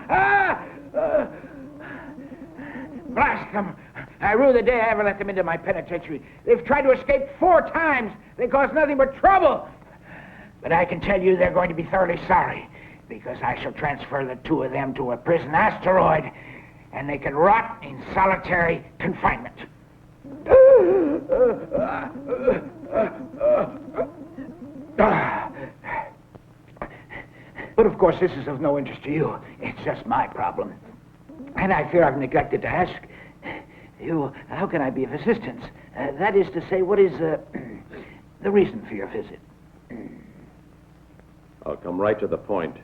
Blast them. I rue the day I ever let them into my penitentiary. They've tried to escape 4 times. They caused nothing but trouble. But I can tell you they're going to be thoroughly sorry, because I shall transfer the 2 of them to a prison asteroid, and they can rot in solitary confinement. But of course, this is of no interest to you. It's just my problem. And I fear I've neglected to ask you, how can I be of assistance? That is to say, what is the reason for your visit? I'll come right to the point.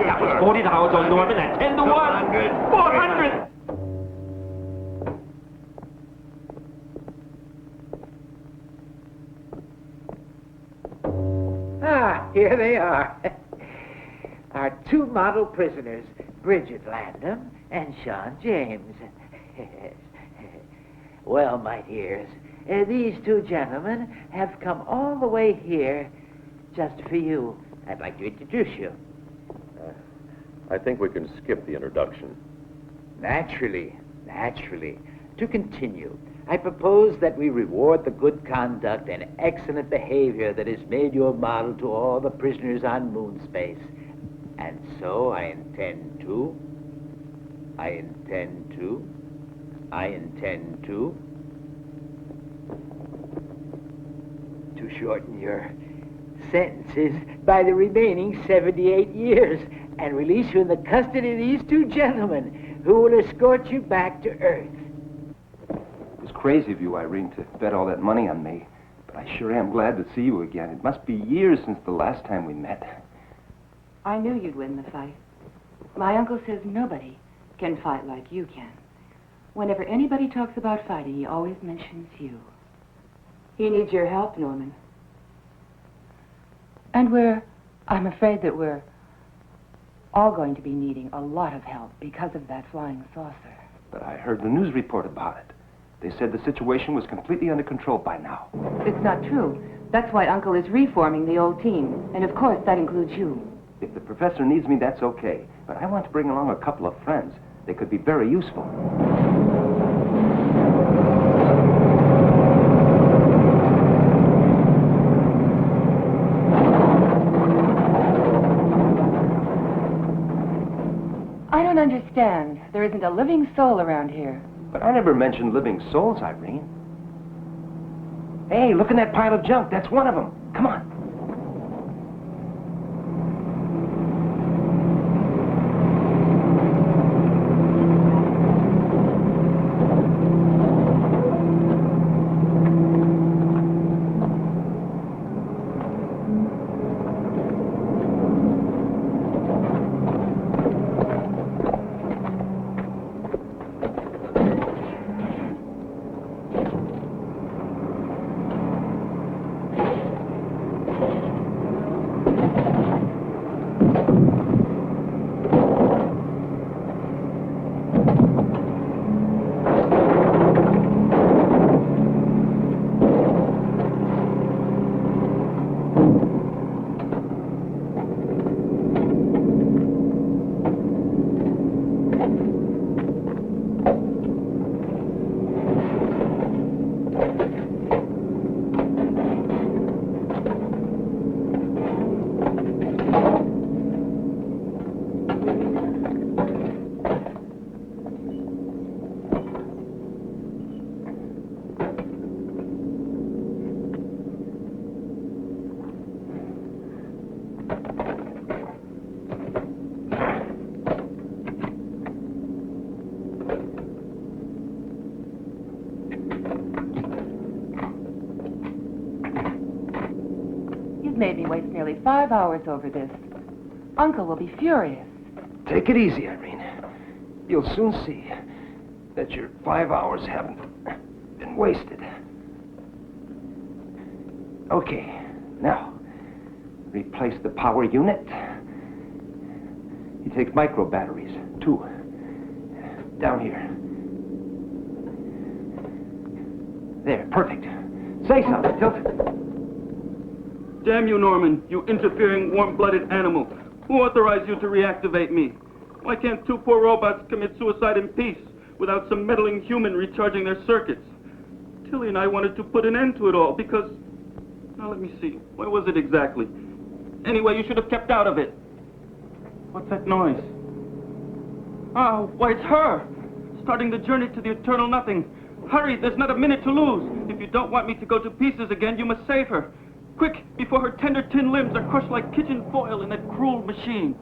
That was 40 to on Norman at 10 to 1. 400. Ah, here they are. Our two model prisoners, Bridget Landham and Sean James. Well, my dears, these two gentlemen have come all the way here just for you. I'd like to introduce you. I think we can skip the introduction. Naturally. To continue, I propose that we reward the good conduct and excellent behavior that has made you a model to all the prisoners on moon space. And so I intend to shorten your sentences by the remaining 78 years and release you in the custody of these two gentlemen who will escort you back to Earth. It was crazy of you, Irene, to bet all that money on me. But I sure am glad to see you again. It must be years since the last time we met. I knew you'd win the fight. My uncle says nobody can fight like you can. Whenever anybody talks about fighting, he always mentions you. He needs your help, Norman. And I'm afraid that we're all going to be needing a lot of help because of that flying saucer. But I heard the news report about it. They said the situation was completely under control by now. It's not true. That's why Uncle is reforming the old team. And of course, that includes you. If the professor needs me, that's okay. But I want to bring along a couple of friends. They could be very useful. I don't understand. There isn't a living soul around here. But I never mentioned living souls, Irene. Hey, look in that pile of junk. That's one of them. Come on. Made me waste nearly 5 hours over this. Uncle will be furious. Take it easy, Irene. You'll soon see that your 5 hours haven't been wasted. Okay, now, replace the power unit. He takes micro batteries, 2. Down here. There, perfect. Say something, Tilton. Damn you, Norman, you interfering, warm-blooded animal. Who authorized you to reactivate me? Why can't 2 poor robots commit suicide in peace without some meddling human recharging their circuits? Tilly and I wanted to put an end to it all because... Now, let me see. Where was it exactly? Anyway, you should have kept out of it. What's that noise? Oh, why, it's her! Starting the journey to the eternal nothing. Hurry, there's not a minute to lose. If you don't want me to go to pieces again, you must save her. Quick, before her tender tin limbs are crushed like kitchen foil in that cruel machine.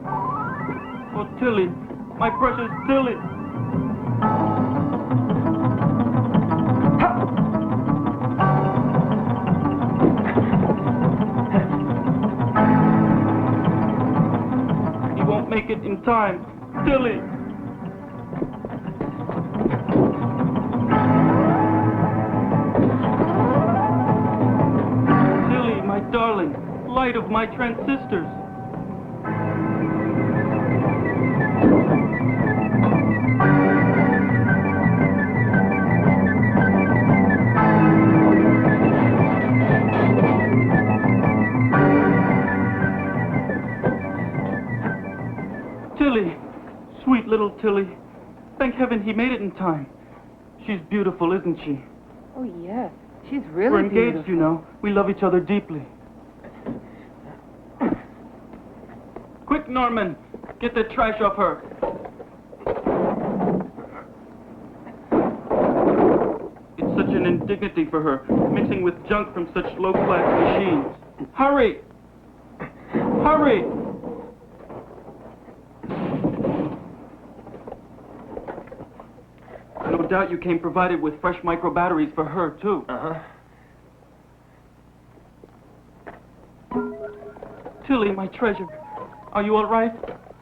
Oh, Tilly, my precious Tilly. won't make it in time. Tilly! Tilly, my darling, light of my transistors. Tilly, sweet little Tilly. Thank heaven he made it in time. She's beautiful, isn't she? Oh, yes. She's really We're engaged, beautiful. you know. We love each other deeply. Quick, Norman. Get the trash off her. It's such an indignity for her, mixing with junk from such low-class machines. Hurry! Hurry! No doubt you came provided with fresh micro batteries for her, too. Uh-huh. Tilly, my treasure. Are you all right?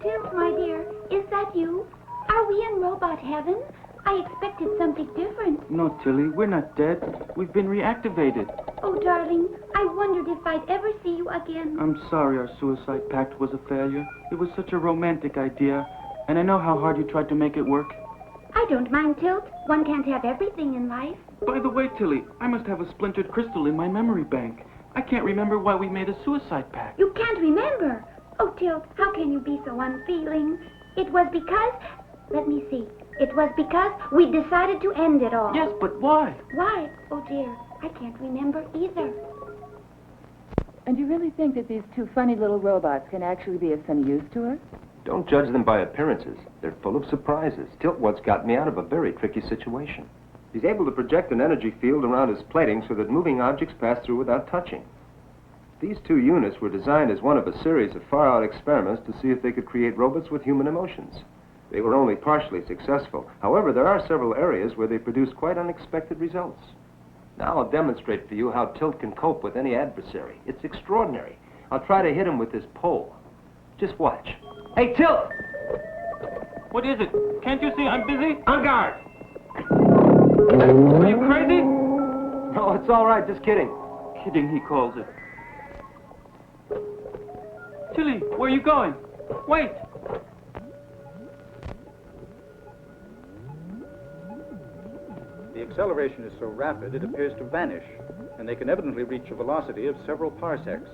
Tilt, my dear, is that you? Are we in robot heaven? I expected something different. No, Tilly, we're not dead. We've been reactivated. Oh, darling, I wondered if I'd ever see you again. I'm sorry our suicide pact was a failure. It was such a romantic idea, and I know how hard you tried to make it work. I don't mind, Tilt. One can't have everything in life. By the way, Tilly, I must have a splintered crystal in my memory bank. I can't remember why we made a suicide pact. You can't remember. Oh, Tilt, how can you be so unfeeling? It was because... Let me see. It was because we decided to end it all. Yes, but why? Why? Oh, dear, I can't remember either. And you really think that these two funny little robots can actually be of some use to us? Don't judge them by appearances. They're full of surprises. Tilt once got me out of a very tricky situation. He's able to project an energy field around his plating so that moving objects pass through without touching. These two units were designed as one of a series of far-out experiments to see if they could create robots with human emotions. They were only partially successful. However, there are several areas where they produced quite unexpected results. Now I'll demonstrate for you how Tilt can cope with any adversary. It's extraordinary. I'll try to hit him with this pole. Just watch. Hey, Tilt! What is it? Can't you see I'm busy? On guard! Are you crazy? No, it's all right. Just kidding. Kidding, he calls it. Tilly, where are you going? Wait! The acceleration is so rapid it appears to vanish, and they can evidently reach a velocity of several parsecs.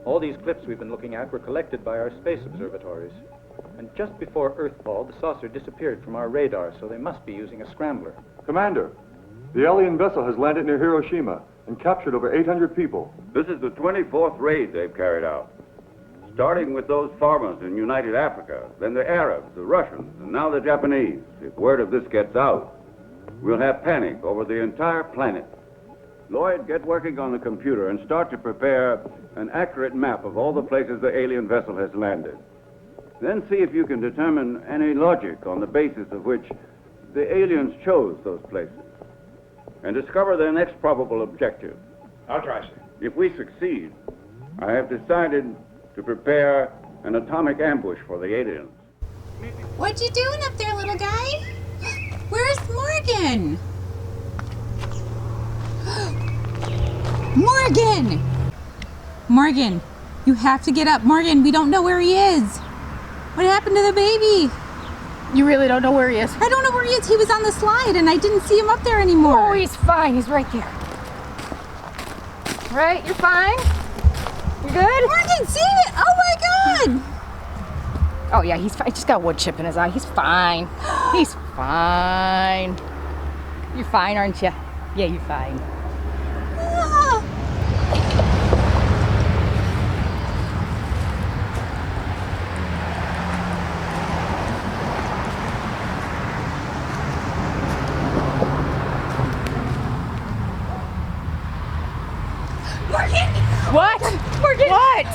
All these clips we've been looking at were collected by our space observatories. And just before Earthfall, the saucer disappeared from our radar, so they must be using a scrambler. Commander, the alien vessel has landed near Hiroshima and captured over 800 people. This is the 24th raid they've carried out. Starting with those farmers in United Africa, then the Arabs, the Russians, and now the Japanese. If word of this gets out, we'll have panic over the entire planet. Lloyd, get working on the computer and start to prepare an accurate map of all the places the alien vessel has landed. Then see if you can determine any logic on the basis of which the aliens chose those places. And discover their next probable objective. I'll try, sir. If we succeed, I have decided to prepare an atomic ambush for the aliens. What you doing up there, little guy? Where's Morgan? Morgan! Morgan, you have to get up. Morgan, we don't know where he is. What happened to the baby? You really don't know where he is? I don't know where he is. He was on the slide and I didn't see him up there anymore. Oh, he's fine. He's right there. Right? You're fine? You good? Morgan, see it! Oh my God! Oh yeah, he's fine. He just got a wood chip in his eye. He's fine. He's fine. You're fine, aren't you? Yeah, you're fine. Ah. Morgan! What? Morgan! What?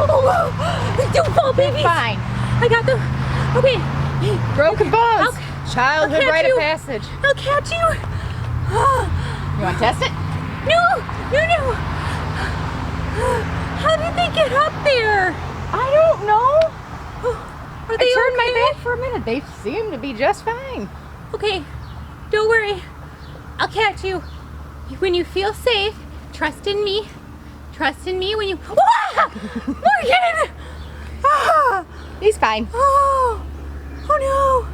Oh, don't fall, baby. Fine. I got the... Okay. Broken bones. Childhood rite of you. passage. I'll catch you. You want to test it? No. How did they get up there? I don't know. did. They seem to be just fine. Okay, don't worry. I'll catch you. When you feel safe, trust in me. Trust in me when you... Ah! Morgan! Ah! He's fine. Oh no!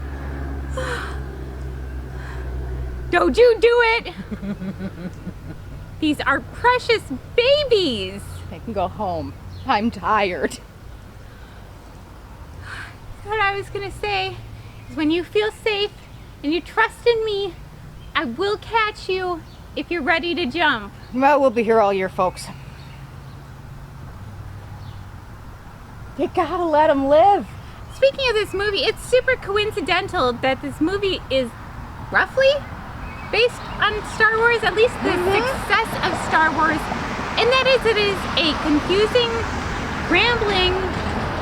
Don't you do it! These are precious babies! I can go home. I'm tired. What I was gonna say is when you feel safe and you trust in me, I will catch you if you're ready to jump. Well, we'll be here all year, folks. You gotta let them live. Speaking of this movie, it's super coincidental that this movie is roughly based on Star Wars, at least the success of Star Wars, and that is it is a confusing, rambling,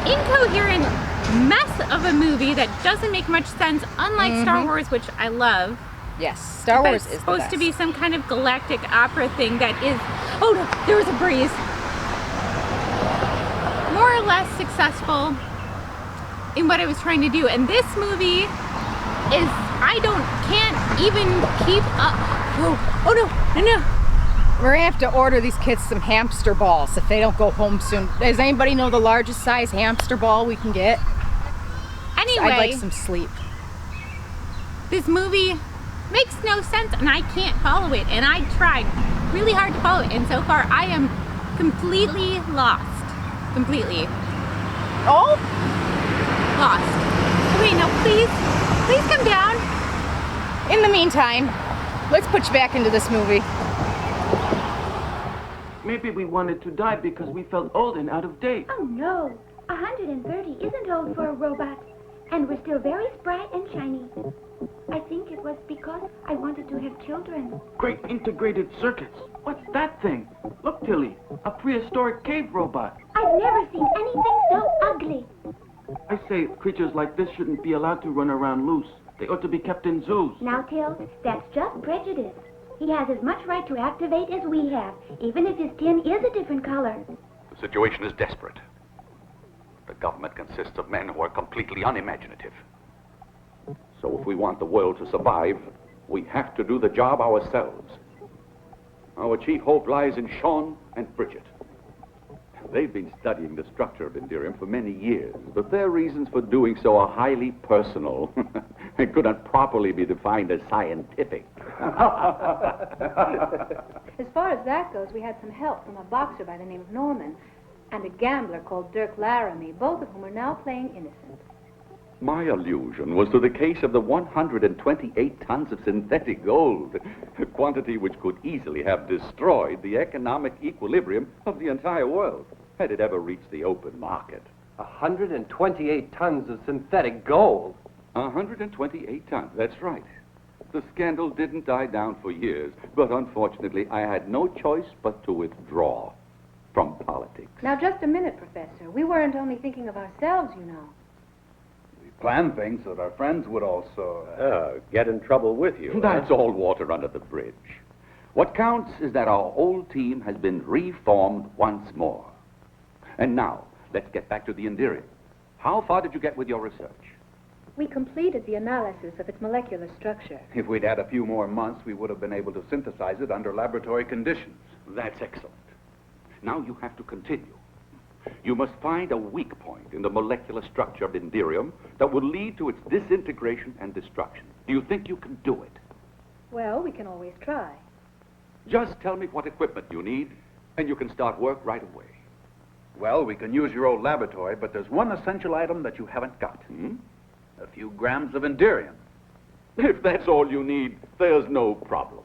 incoherent mess of a movie that doesn't make much sense, unlike Star Wars, which I love. Yes, Star Wars is supposed to be some kind of galactic opera thing that is... Oh no, there was a breeze. More or less successful in what I was trying to do. And this movie is... can't even keep up. Oh no. We're gonna have to order these kids some hamster balls if they don't go home soon. Does anybody know the largest size hamster ball we can get? Anyway, I'd like some sleep. This movie makes no sense and I can't follow it, and I tried really hard to follow it, and so far I am completely lost. Completely. Oh? Lost. Okay, now please come down. In the meantime, let's put you back into this movie. Maybe we wanted to die because we felt old and out of date. Oh no, 130 isn't old for a robot. And we're still very spry and shiny. I think it was because I wanted to have children. Great integrated circuits. What's that thing? Look, Tilly, a prehistoric cave robot. I've never seen anything so ugly. I say creatures like this shouldn't be allowed to run around loose. They ought to be kept in zoos. Now, Till, that's just prejudice. He has as much right to activate as we have, even if his skin is a different color. The situation is desperate. The government consists of men who are completely unimaginative. So if we want the world to survive, we have to do the job ourselves. Our chief hope lies in Sean and Bridget. They've been studying the structure of Indirium for many years, but their reasons for doing so are highly personal and could not properly be defined as scientific. As far as that goes, we had some help from a boxer by the name of Norman and a gambler called Dirk Laramie, both of whom are now playing innocent. My allusion was to the case of the 128 tons of synthetic gold, a quantity which could easily have destroyed the economic equilibrium of the entire world, had it ever reached the open market. 128 tons of synthetic gold? 128 tons, that's right. The scandal didn't die down for years, but unfortunately I had no choice but to withdraw from politics. Now, just a minute, Professor. We weren't only thinking of ourselves, you know. Planned things so that our friends would also... get in trouble with you. That's all water under the bridge. What counts is that our whole team has been reformed once more. And now, let's get back to the Indirium. How far did you get with your research? We completed the analysis of its molecular structure. If we'd had a few more months, we would have been able to synthesize it under laboratory conditions. That's excellent. Now you have to continue. You must find a weak point in the molecular structure of Indirium that will lead to its disintegration and destruction. Do you think you can do it? Well, we can always try. Just tell me what equipment you need, and you can start work right away. Well, we can use your old laboratory, but there's one essential item that you haven't got. A few grams of Indirium. If that's all you need, there's no problem.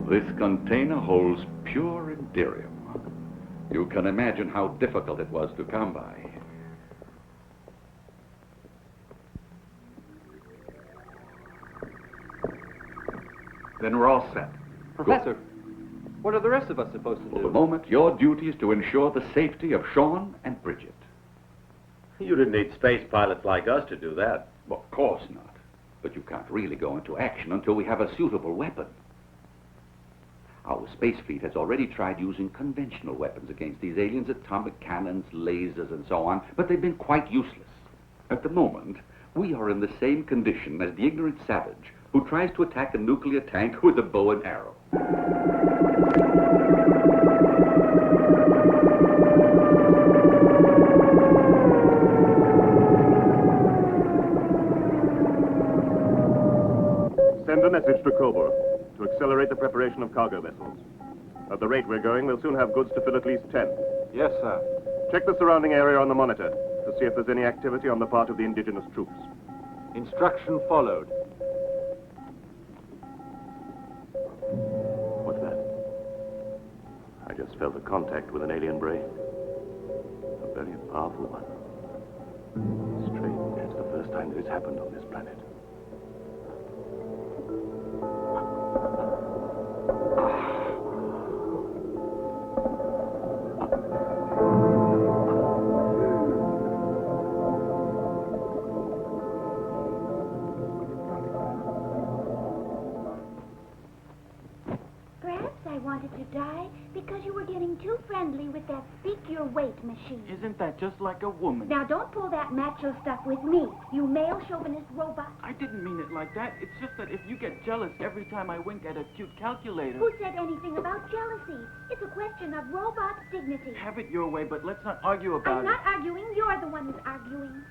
This container holds pure Indirium. You can imagine how difficult it was to come by. Then we're all set. Professor, What are the rest of us supposed to For the do? moment, your duty is to ensure the safety of Sean and Bridget. You didn't need space pilots like us to do that. Well, of course not. But you can't really go into action until we have a suitable weapon. Our space fleet has already tried using conventional weapons against these aliens, atomic cannons, lasers, and so on, but they've been quite useless. At the moment, we are in the same condition as the ignorant savage who tries to attack a nuclear tank with a bow and arrow. Send a message to Cobra to accelerate the preparation of cargo vessels. At the rate we're going, we'll soon have goods to fill at least 10. Yes, sir. Check the surrounding area on the monitor to see if there's any activity on the part of the indigenous troops. Instruction followed. What's that? I just felt a contact with an alien brain. A very powerful one. Strange, it's the first time that it's happened on this planet. To die because you were getting too friendly with that speak your weight machine. Isn't that just like a woman? Now don't pull that macho stuff with me, you male chauvinist robot. I didn't mean it like that. It's just that if you get jealous every time I wink at a cute calculator... Who said anything about jealousy? It's a question of robot dignity. Have it your way, but let's not argue about I'm not arguing. You're the one who's arguing.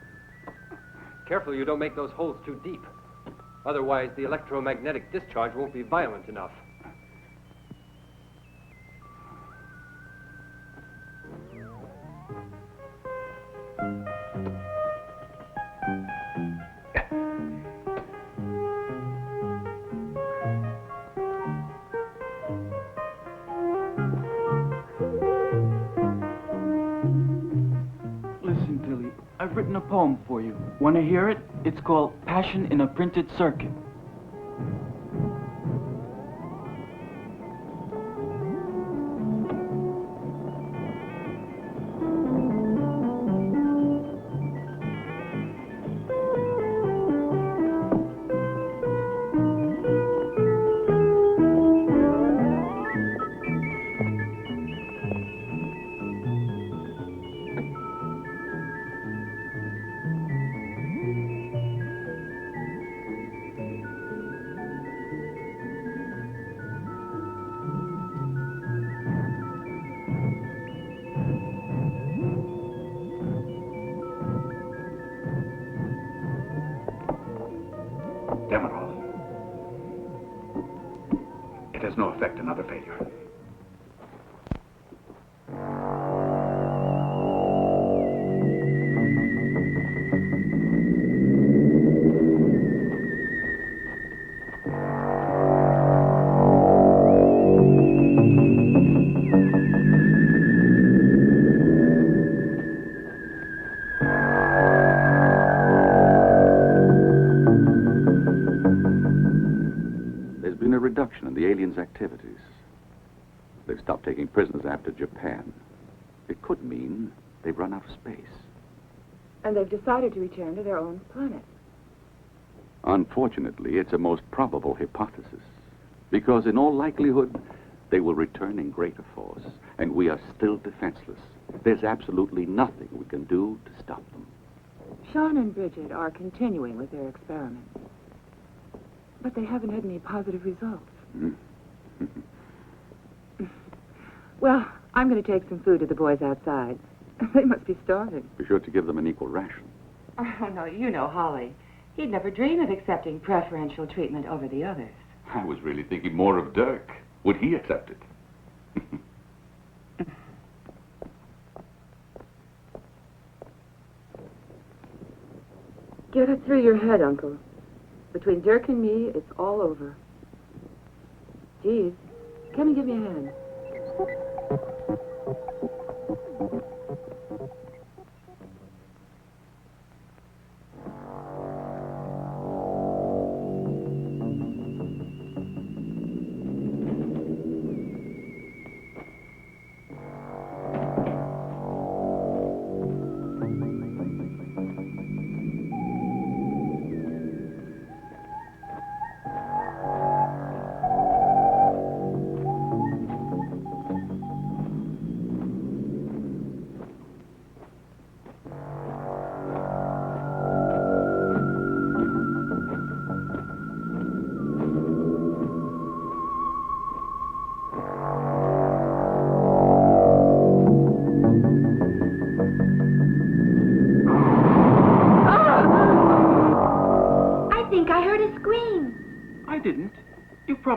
Careful you don't make those holes too deep. Otherwise, the electromagnetic discharge won't be violent enough. I've written a poem for you. Want to hear it? It's called Passion in a Printed Circuit. It has no effect, another failure. Reduction in the aliens' activities. They've stopped taking prisoners after Japan. It could mean they've run out of space. And they've decided to return to their own planet. Unfortunately, it's a most probable hypothesis. Because in all likelihood, they will return in greater force. And we are still defenseless. There's absolutely nothing we can do to stop them. Sean and Bridget are continuing with their experiments. But they haven't had any positive results. Well, I'm going to take some food to the boys outside. They must be starving. Be sure to give them an equal ration. Oh, no, you know Holly. He'd never dream of accepting preferential treatment over the others. I was really thinking more of Dirk. Would he accept it? Get it through your head, Uncle. Between Dirk and me, it's all over. Jeeves, come and give me a hand.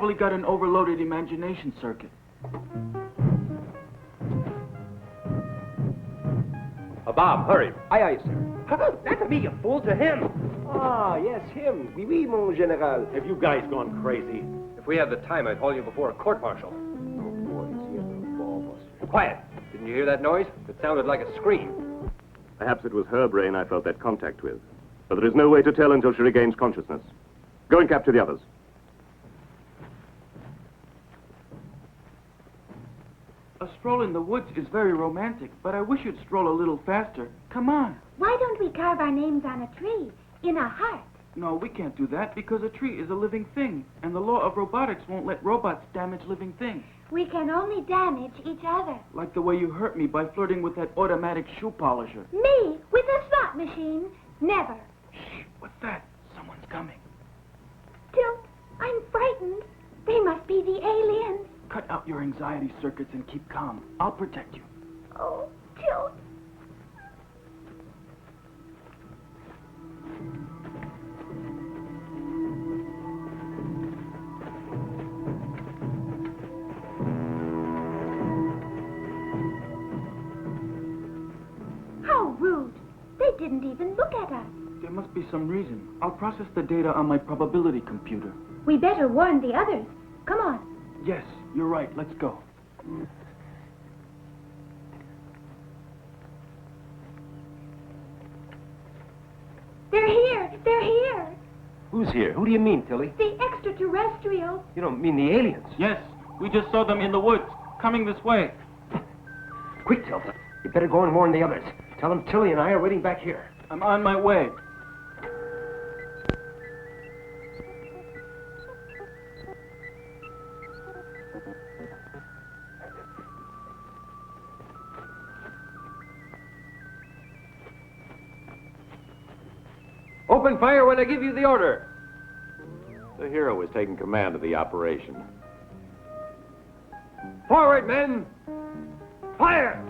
probably got an overloaded imagination circuit. Bob, hurry. Aye, aye, sir. Not to me, you fool, to him. Ah, yes, him. Oui, oui, mon général. Have you guys gone crazy? If we had the time, I'd haul you before a court-martial. Oh, boy, is he a little ball-buster. Quiet. Didn't you hear that noise? It sounded like a scream. Perhaps it was her brain I felt that contact with. But there is no way to tell until she regains consciousness. Go and capture the others. A stroll in the woods is very romantic, but I wish you'd stroll a little faster. Come on. Why don't we carve our names on a tree, in a heart? No, we can't do that because a tree is a living thing, and the law of robotics won't let robots damage living things. We can only damage each other. Like the way you hurt me by flirting with that automatic shoe polisher. Me, with a slot machine? Never. Shh, what's that? Someone's coming. Tilt, I'm frightened. They must be the aliens. Cut out your anxiety circuits and keep calm. I'll protect you. Oh, Tilt. How rude. They didn't even look at us. There must be some reason. I'll process the data on my probability computer. We better warn the others. Come on. Yes, you're right. Let's go. They're here. They're here. Who's here? Who do you mean, Tilly? The extraterrestrials. You don't mean the aliens? Yes, we just saw them in the woods, coming this way. Quick, Tilda. You better go and warn the others. Tell them Tilly and I are waiting back here. I'm on my way. Open fire when I give you the order. The hero is taking command of the operation. Forward, men! Fire!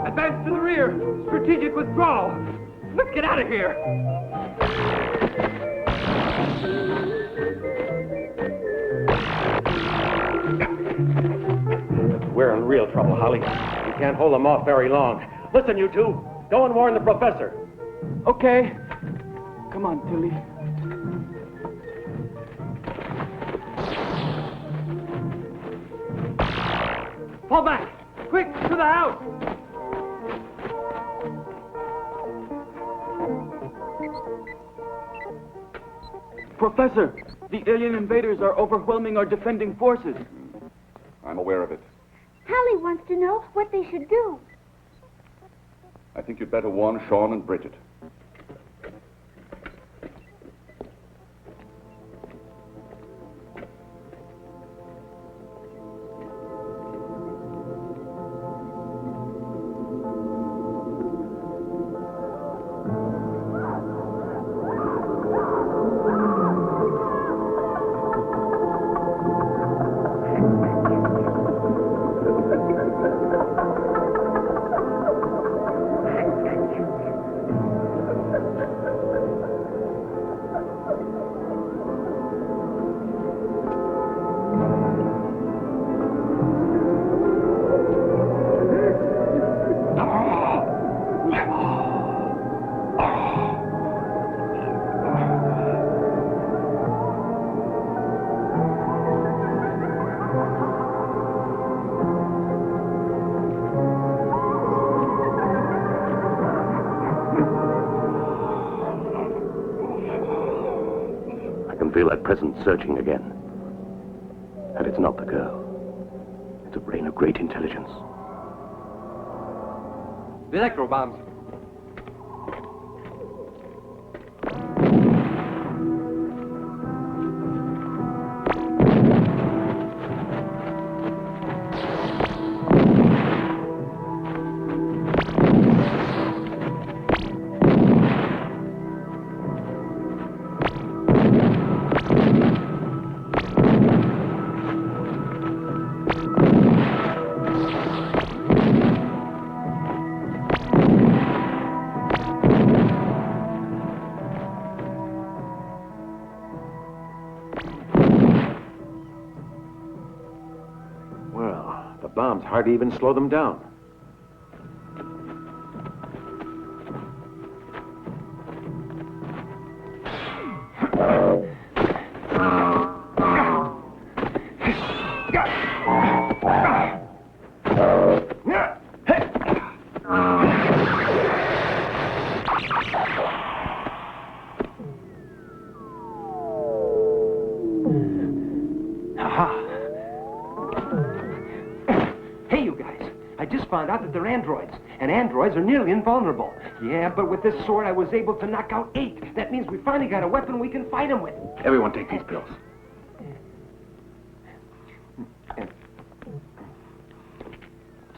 Advance to the rear. Strategic withdrawal. Let's get out of here. We're in real trouble, Holly. We can't hold them off very long. Listen, you two. Go and warn the professor. Okay. Come on, Tilly. Fall back. Quick, to the house. Professor, the alien invaders are overwhelming our defending forces. I'm aware of it. Hallie wants to know what they should do. I think you'd better warn Sean and Bridget. still at present searching again. And it's not the girl. It's a brain of great intelligence. The electro bombs. Bombs hardly even slow them down. Found out that they're androids, and androids are nearly invulnerable. Yeah, but with this sword I was able to knock out 8. That means we finally got a weapon we can fight them with. Everyone take these pills. It's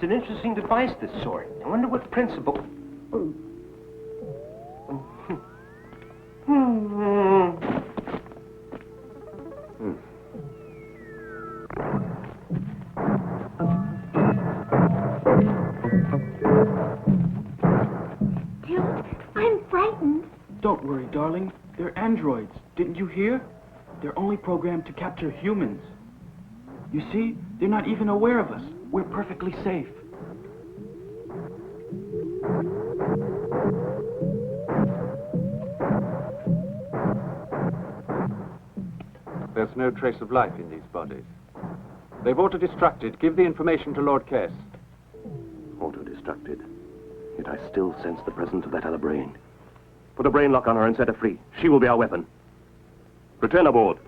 an interesting device, this sword. I wonder what principle... Don't worry, darling. They're androids. Didn't you hear? They're only programmed to capture humans. You see, they're not even aware of us. We're perfectly safe. There's no trace of life in these bodies. They've auto-destructed. Give the information to Lord Kess. Auto-destructed. Yet I still sense the presence of that other brain. Put a brain lock on her and set her free. She will be our weapon. Return aboard.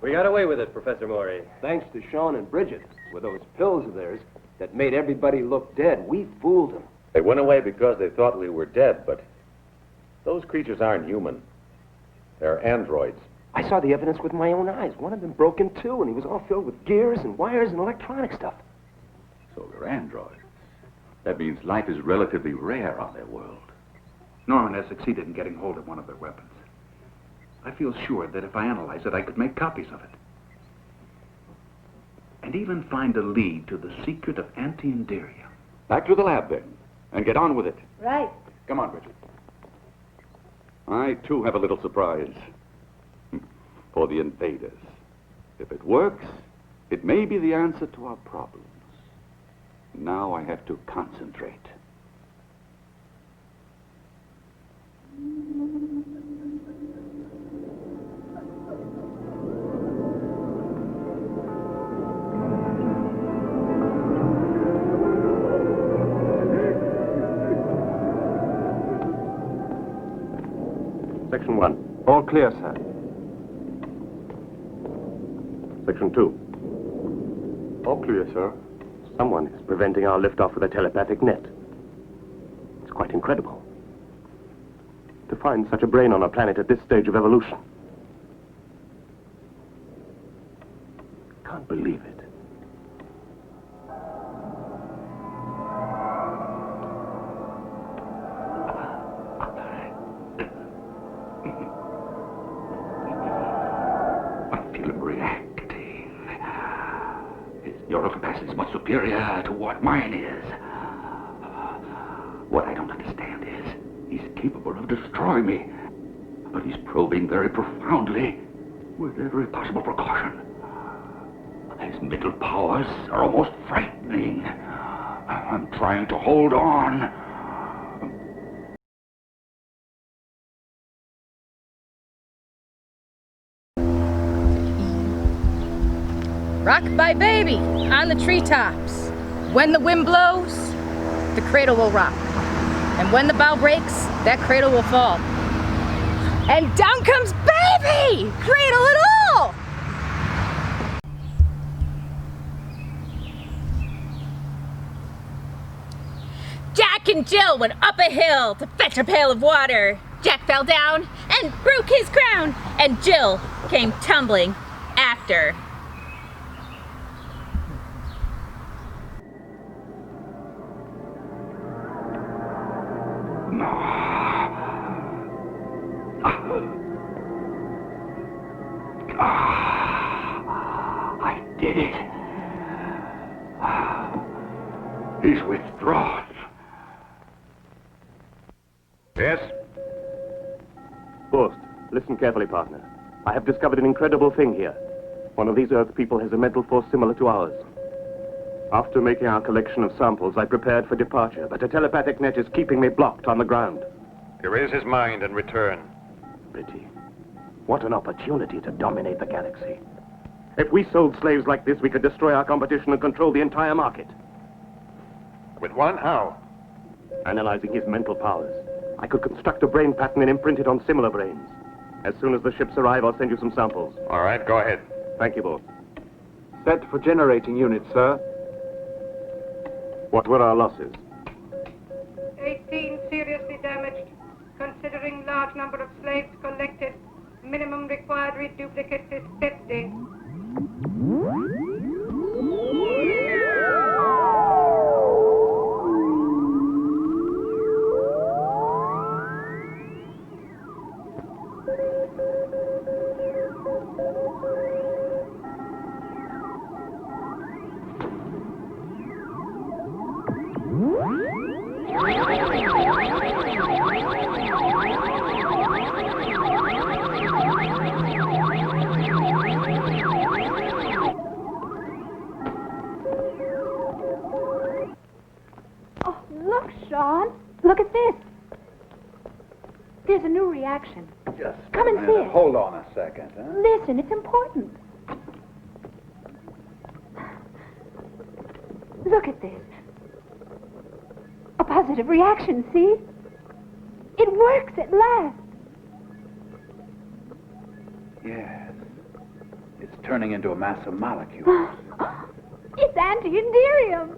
We got away with it, Professor Maury. Thanks to Sean and Bridget. With those pills of theirs that made everybody look dead, we fooled them. They went away because they thought we were dead, but those creatures aren't human. They're androids. I saw the evidence with my own eyes. One of them broke in two, and he was all filled with gears and wires and electronic stuff. So they're androids. That means life is relatively rare on their world. Norman has succeeded in getting hold of one of their weapons. I feel sure that if I analyze it, I could make copies of it. And even find a lead to the secret of anti-Inderia. Back to the lab, then, and get on with it. Right. Come on, Bridget. I, too, have a little surprise. For the invaders. If it works, it may be the answer to our problems. Now I have to concentrate. Section 1. All clear, sir. Section 2. All clear, sir. Someone is preventing our liftoff with a telepathic net. It's quite incredible. To find such a brain on a planet at this stage of evolution. Can't believe it. Your capacity is much superior to what mine is. What I don't understand is, he's capable of destroying me. But he's probing very profoundly with every possible precaution. His mental powers are almost frightening. I'm trying to hold on, Rock-a-bye baby on the treetops. When the wind blows, the cradle will rock. And when the bow breaks, that cradle will fall. And down comes baby! Cradle and all! Jack and Jill went up a hill to fetch a pail of water. Jack fell down and broke his crown, and Jill came tumbling after. I did it. He's withdrawn. Yes? Forst, listen carefully, partner. I have discovered an incredible thing here. One of these Earth people has a mental force similar to ours. After making our collection of samples, I prepared for departure, but a telepathic net is keeping me blocked on the ground. Erase his mind and return. Pity. What an opportunity to dominate the galaxy. If we sold slaves like this, we could destroy our competition and control the entire market. With one? How? Analyzing his mental powers, I could construct a brain pattern and imprint it on similar brains. As soon as the ships arrive, I'll send you some samples. All right, go ahead. Thank you, boss. Set for generating units, sir. What were our losses? 18 seriously damaged. Considering large number of slaves collected, minimum required reduplicates is 50. Oh, look, Sean. Look at this. There's a new reaction. Just come and see it. Hold on a second, huh? Listen, it's important. Look at this. A positive reaction, see? It works at last. Yes. It's turning into a mass of molecules. It's anti-inderium.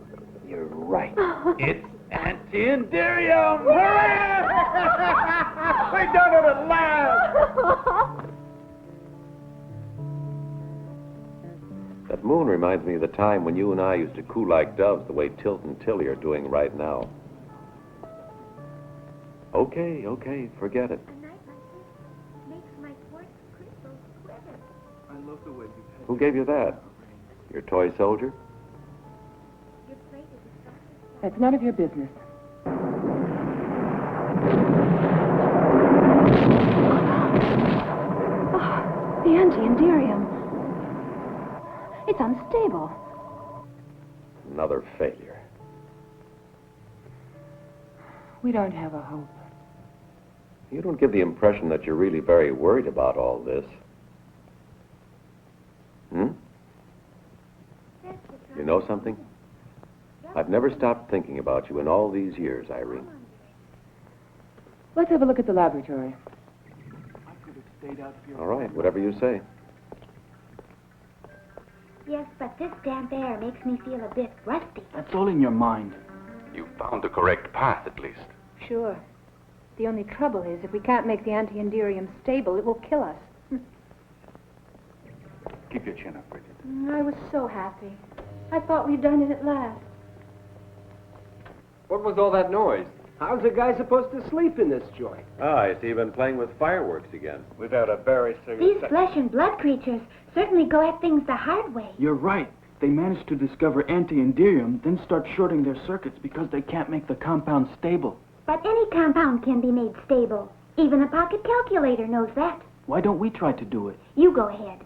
You're right. It's anti-inderium! Hooray! We done it at last! That moon reminds me of the time when you and I used to coo like doves the way Tilt and Tilly are doing right now. Okay, forget it. I love the way you... Who gave you that? Your toy soldier? That's none of your business. Oh, the anti-inderium. It's unstable. Another failure. We don't have a hope. You don't give the impression that you're really very worried about all this. You know something? I've never stopped thinking about you in all these years, Irene. Let's have a look at the laboratory. All right, whatever you say. Yes, but this damp air makes me feel a bit rusty. That's all in your mind. You found the correct path, at least. Sure. The only trouble is, if we can't make the anti-inderium stable, it will kill us. Keep your chin up, Bridget. I was so happy. I thought we'd done it at last. What was all that noise? How's a guy supposed to sleep in this joint? I see you've been playing with fireworks again. We've had a very serious... These flesh and blood creatures certainly go at things the hard way. You're right. They managed to discover anti-inderium, then start shorting their circuits because they can't make the compound stable. But any compound can be made stable. Even a pocket calculator knows that. Why don't we try to do it? You go ahead.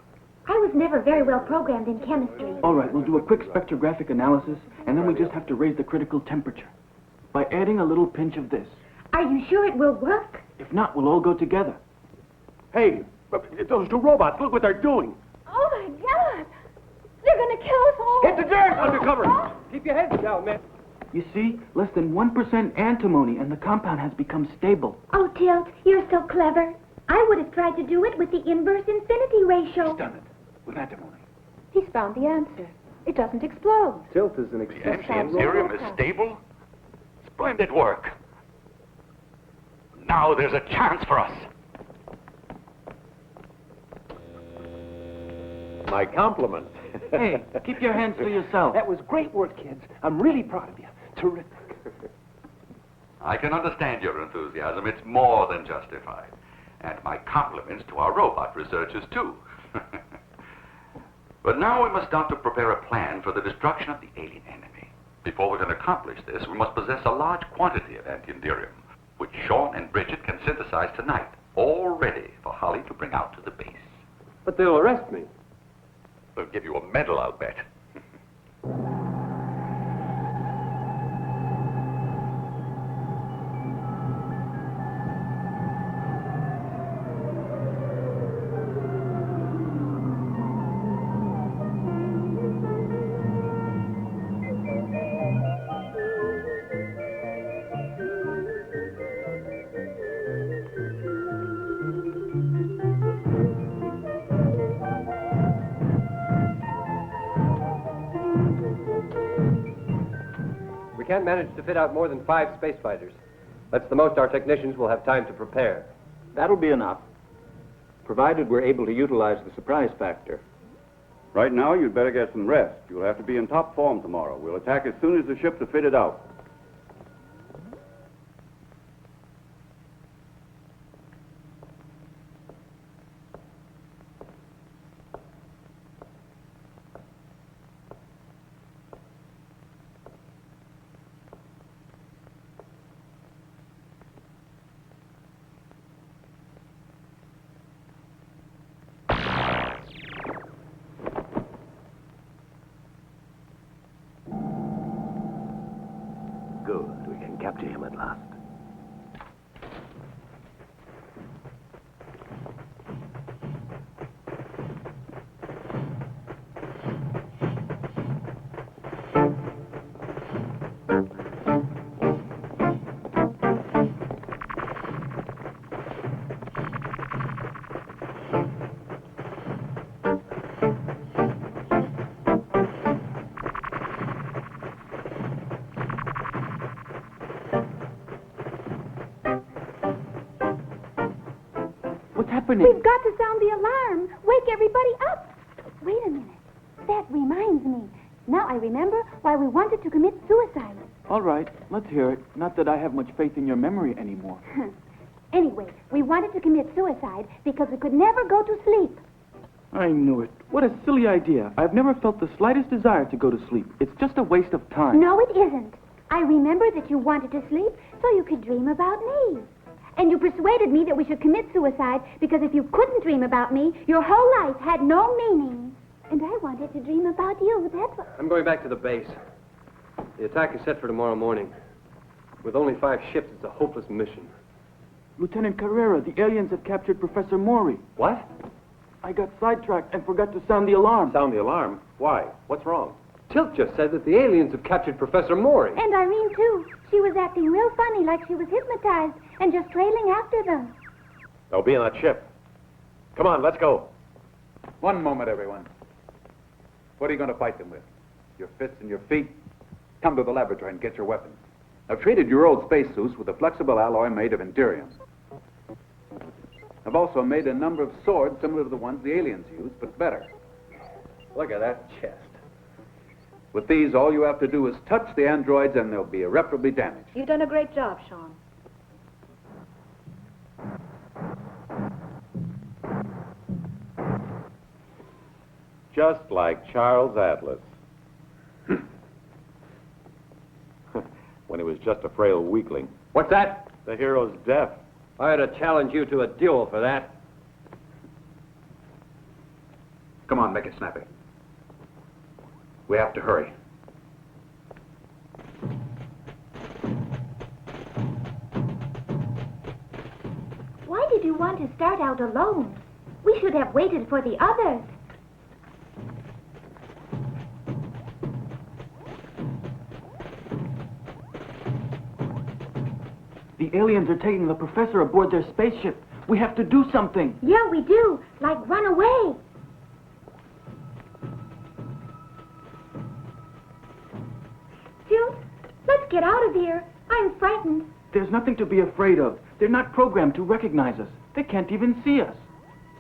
I was never very well programmed in chemistry. All right, we'll do a quick spectrographic analysis, and then we just have to raise the critical temperature by adding a little pinch of this. Are you sure it will work? If not, we'll all go together. Hey, those two robots, look what they're doing. Oh, my God! They're They're going to kill us all. Hit the dirt! Undercover! Keep your heads down, man. You see, less than 1% antimony, and the compound has become stable. Oh, Tilt, you're so clever. I would have tried to do it with the inverse infinity ratio. He's done it. With antimony. He's found the answer. It doesn't explode. Tilt is an The expensive... anti-Imperium is stable? Splendid work. Now there's a chance for us. My compliments. Hey, keep your hands to yourself. That was great work, kids. I'm really proud of you. Terrific. I can understand your enthusiasm. It's more than justified. And my compliments to our robot researchers, too. But now we must start to prepare a plan for the destruction of the alien enemy. Before we can accomplish this, we must possess a large quantity of anti-Imperium, which Sean and Bridget can synthesize tonight, all ready for Holly to bring out to the base. But they'll arrest me. They'll give you a medal, I'll bet. We can't manage to fit out more than 5 space fighters. That's the most our technicians will have time to prepare. That'll be enough, provided we're able to utilize the surprise factor. Right now, you'd better get some rest. You'll have to be in top form tomorrow. We'll attack as soon as the ships are fitted out. Good. We can capture him at last. What's happening? We've got to sound the alarm. Wake everybody up. Wait a minute. That reminds me. Now I remember why we wanted to commit suicide. All right, let's hear it. Not that I have much faith in your memory anymore. Anyway, we wanted to commit suicide because we could never go to sleep. I knew it. What a silly idea. I've never felt the slightest desire to go to sleep. It's just a waste of time. No, it isn't. I remember that you wanted to sleep so you could dream about me. And you persuaded me that we should commit suicide because if you couldn't dream about me, your whole life had no meaning. And I wanted to dream about you. That's what... I'm going back to the base. The attack is set for tomorrow morning. With only 5 ships, it's a hopeless mission. Lieutenant Carrera, the aliens have captured Professor Maury. What? I got sidetracked and forgot to sound the alarm. Sound the alarm? Why? What's wrong? Tilt just said that the aliens have captured Professor Maury. And Irene, too. She was acting real funny, like she was hypnotized, and just trailing after them. They'll be in that ship. Come on, let's go. One moment, everyone. What are you going to fight them with? Your fists and your feet? Come to the laboratory and get your weapons. I've treated your old spacesuits with a flexible alloy made of Endurium. I've also made a number of swords similar to the ones the aliens use, but better. Look at that chest. With these, all you have to do is touch the androids and they'll be irreparably damaged. You've done a great job, Sean. Just like Charles Atlas. When he was just a frail weakling. What's that? The hero's death. I had to challenge you to a duel for that. Come on, make it snappy. We have to hurry. Why did you want to start out alone? We should have waited for the others. The aliens are taking the professor aboard their spaceship. We have to do something. Yeah, we do. Like run away. Tilt, let's get out of here. I'm frightened. There's nothing to be afraid of. They're not programmed to recognize us. They can't even see us.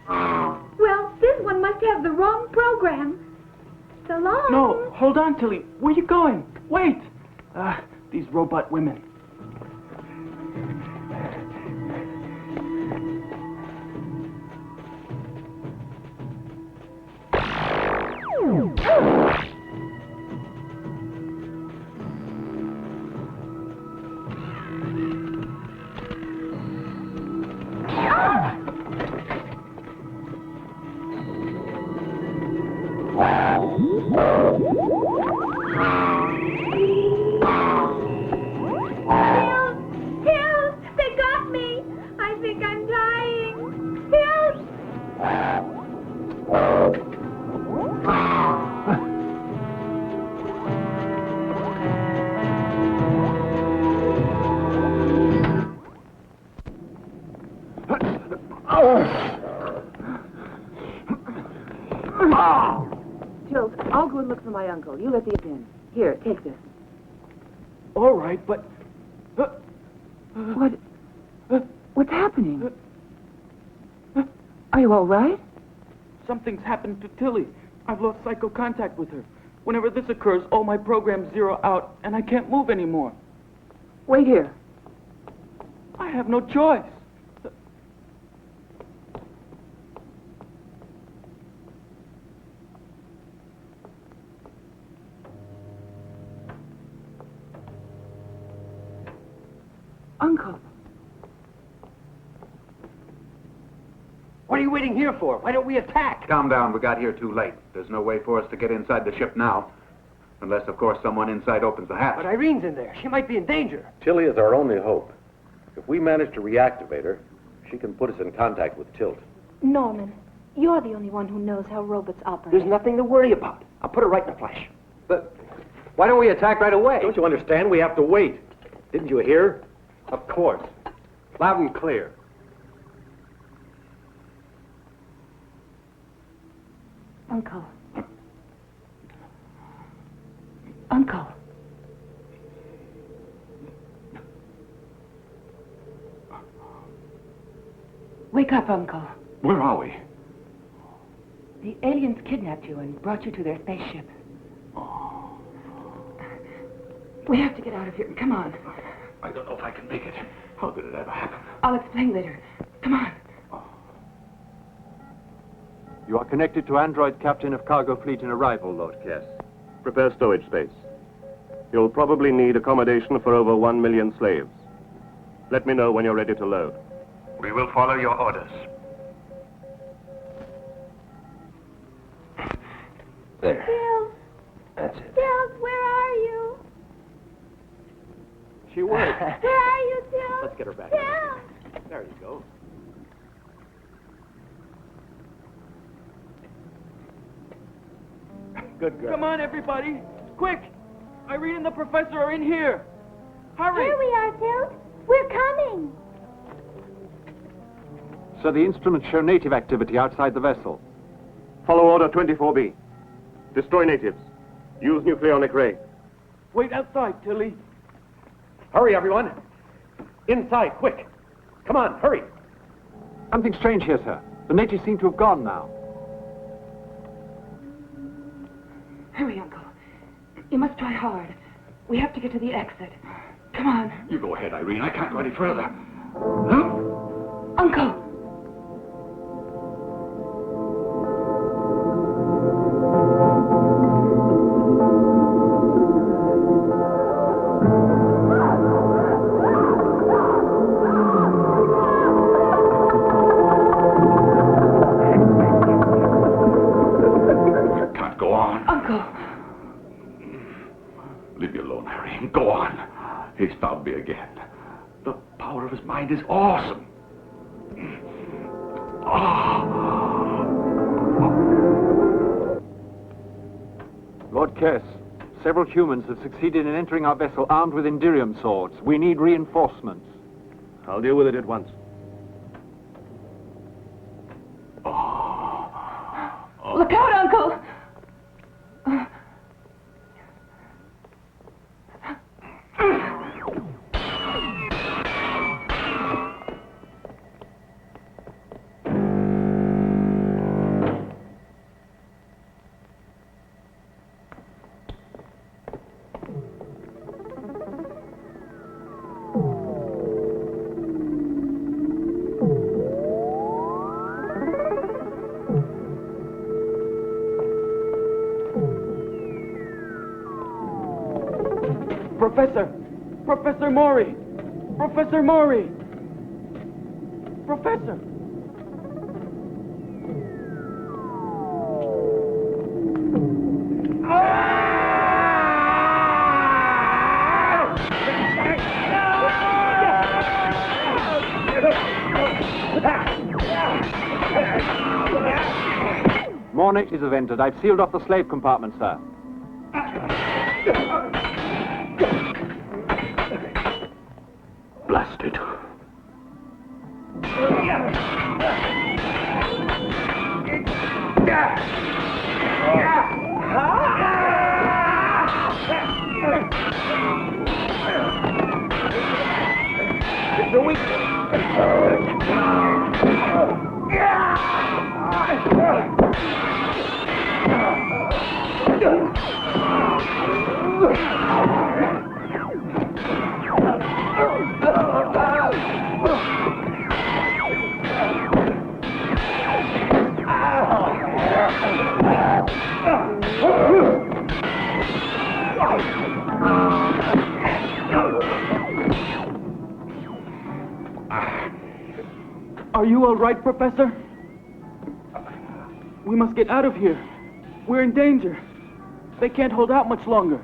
Well, this one must have the wrong program. So long. No, hold on, Tilly. Where are you going? Wait! These robot women. Tilt, they got me. I think I'm dying. Tilt. Tilt, I'll go and look for my uncle. You let the in. Here, take this. All right, but... What's happening? Are you all right? Something's happened to Tilly. I've lost psycho contact with her. Whenever this occurs, all my programs zero out, and I can't move anymore. Wait here. I have no choice. Uncle. What are you waiting here for? Why don't we attack? Calm down. We got here too late. There's no way for us to get inside the ship now. Unless, of course, someone inside opens the hatch. But Irene's in there. She might be in danger. Tilly is our only hope. If we manage to reactivate her, she can put us in contact with Tilt. Norman, you're the only one who knows how robots operate. There's nothing to worry about. I'll put her right in a flash. But why don't we attack right away? Don't you understand? We have to wait. Didn't you hear? Of course. Loud and clear. Uncle. Uncle. Wake up, Uncle. Where are we? The aliens kidnapped you and brought you to their spaceship. We have to get out of here. Come on. I don't know if I can make it. How did it ever happen? I'll explain later. Come on. You are connected to android captain of cargo fleet in arrival, Lord Kess. Prepare storage space. You'll probably need accommodation for over 1 million slaves. Let me know when you're ready to load. We will follow your orders. There. Tilt. That's it. Tilt, where are you? She worked. Where are you, Tilt? Let's get her back. Tilt. There you go. Good girl. Come on, everybody. Quick! Irene and the professor are in here. Hurry! Here we are, Tilt. We're coming. So the instruments show native activity outside the vessel. Follow Order 24B. Destroy natives. Use nucleonic ray. Wait outside, Tilly. Hurry, everyone. Inside, quick. Come on, hurry. Something strange here, sir. The natives seem to have gone now. Hurry, Uncle. You must try hard. We have to get to the exit. Come on. You go ahead, Irene. I can't go any further. Uncle! Can't go on. Uncle! Leave me alone, Harry. Go on. He's found me again. The power of his mind is awesome. Lord Kess, several humans have succeeded in entering our vessel armed with Indirium swords. We need reinforcements. I'll deal with it at once. Look out, Uncle! Professor Maury! Professor Maury! Professor! More niches have entered. I've sealed off the slave compartment, sir. Blasted. It's a weak... Are you all right, Professor? We must get out of here. We're in danger. They can't hold out much longer.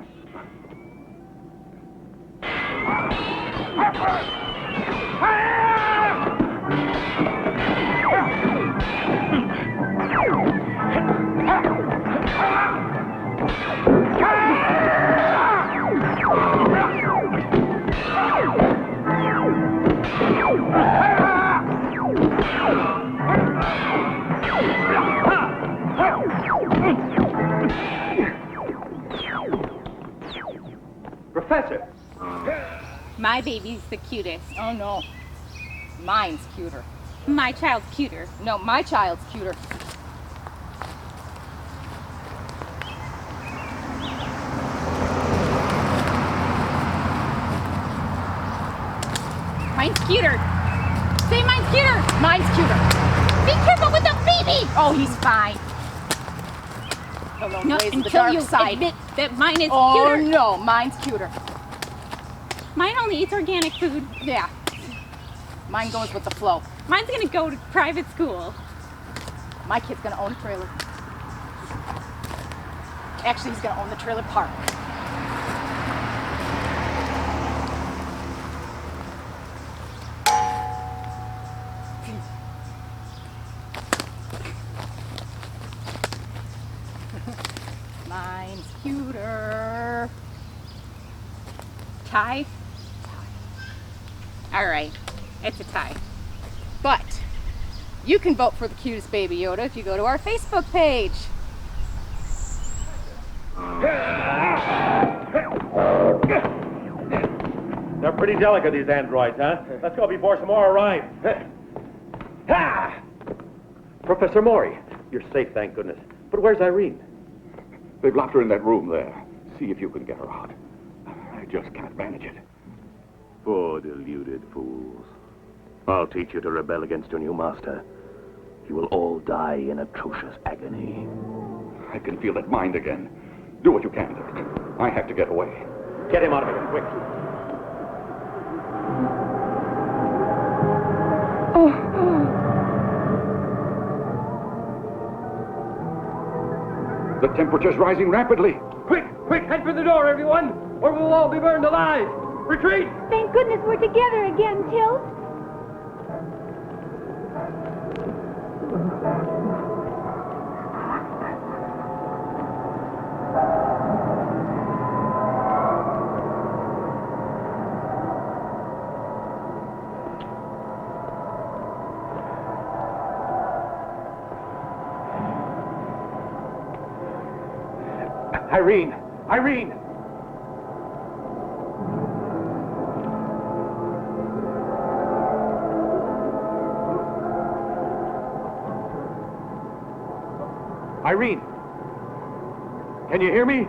Professor! My baby's the cutest. Oh, no. Mine's cuter. My child's cuter. No, my child's cuter. Mine's cuter. Say mine's cuter. Mine's cuter. Be careful with the baby. Oh, he's fine. No, until you admit that mine is cuter. Oh, no, mine's cuter. Mine only eats organic food. Yeah. Mine goes with the flow. Mine's gonna go to private school. My kid's gonna own a trailer. Actually, he's gonna own the trailer park. Mine's cuter. Tie? All right, it's a tie. But you can vote for the cutest baby Yoda if you go to our Facebook page. They're pretty delicate, these androids, huh? Let's go before some more arrive. Professor Maury, you're safe, thank goodness. But where's Irene? They've locked her in that room there. See if you can get her out. I just can't manage it. Poor deluded fools. I'll teach you to rebel against your new master. You will all die in atrocious agony. I can feel that mind again. Do what you can, Dirk. I have to get away. Get him out of here, quick. The temperature's rising rapidly. Quick, quick, head for the door, everyone, or we'll all be burned alive. Retreat! Thank goodness we're together again, Tilt. Irene! Irene! Irene! Can you hear me?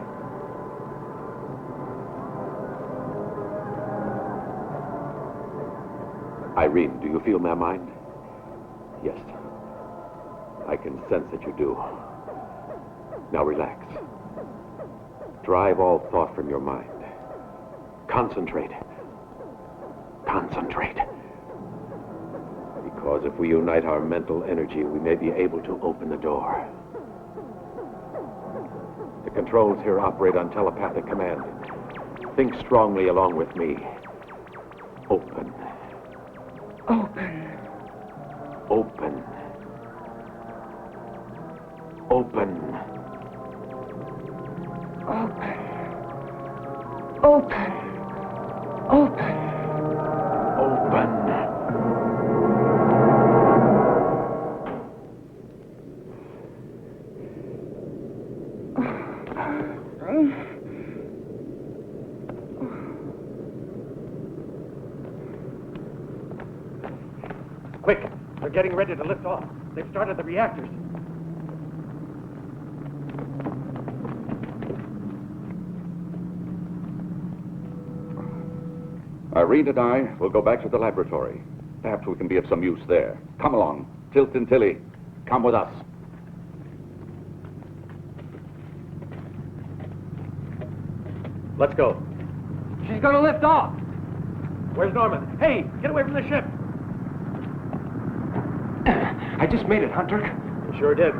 Irene, do you feel my mind? Yes. I can sense that you do. Now relax. Drive all thought from your mind. Concentrate. Concentrate. Because if we unite our mental energy, we may be able to open the door. The controls here operate on telepathic command. Think strongly along with me. Open. Open. Open. Open. Open. Open. Open. Open. Quick! They're getting ready to lift off. They've started the reactors. Irene and I will go back to the laboratory. Perhaps we can be of some use there. Come along. Tilt and Tilly, come with us. Let's go. She's gonna lift off. Where's Norman? Hey, get away from the ship! I just made it, Hunter. You sure did.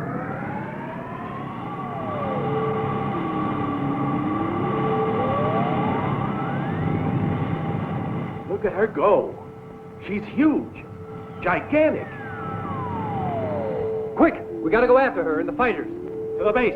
Look at her go. She's huge. Gigantic. Quick! We gotta go after her and the fighters. To the base.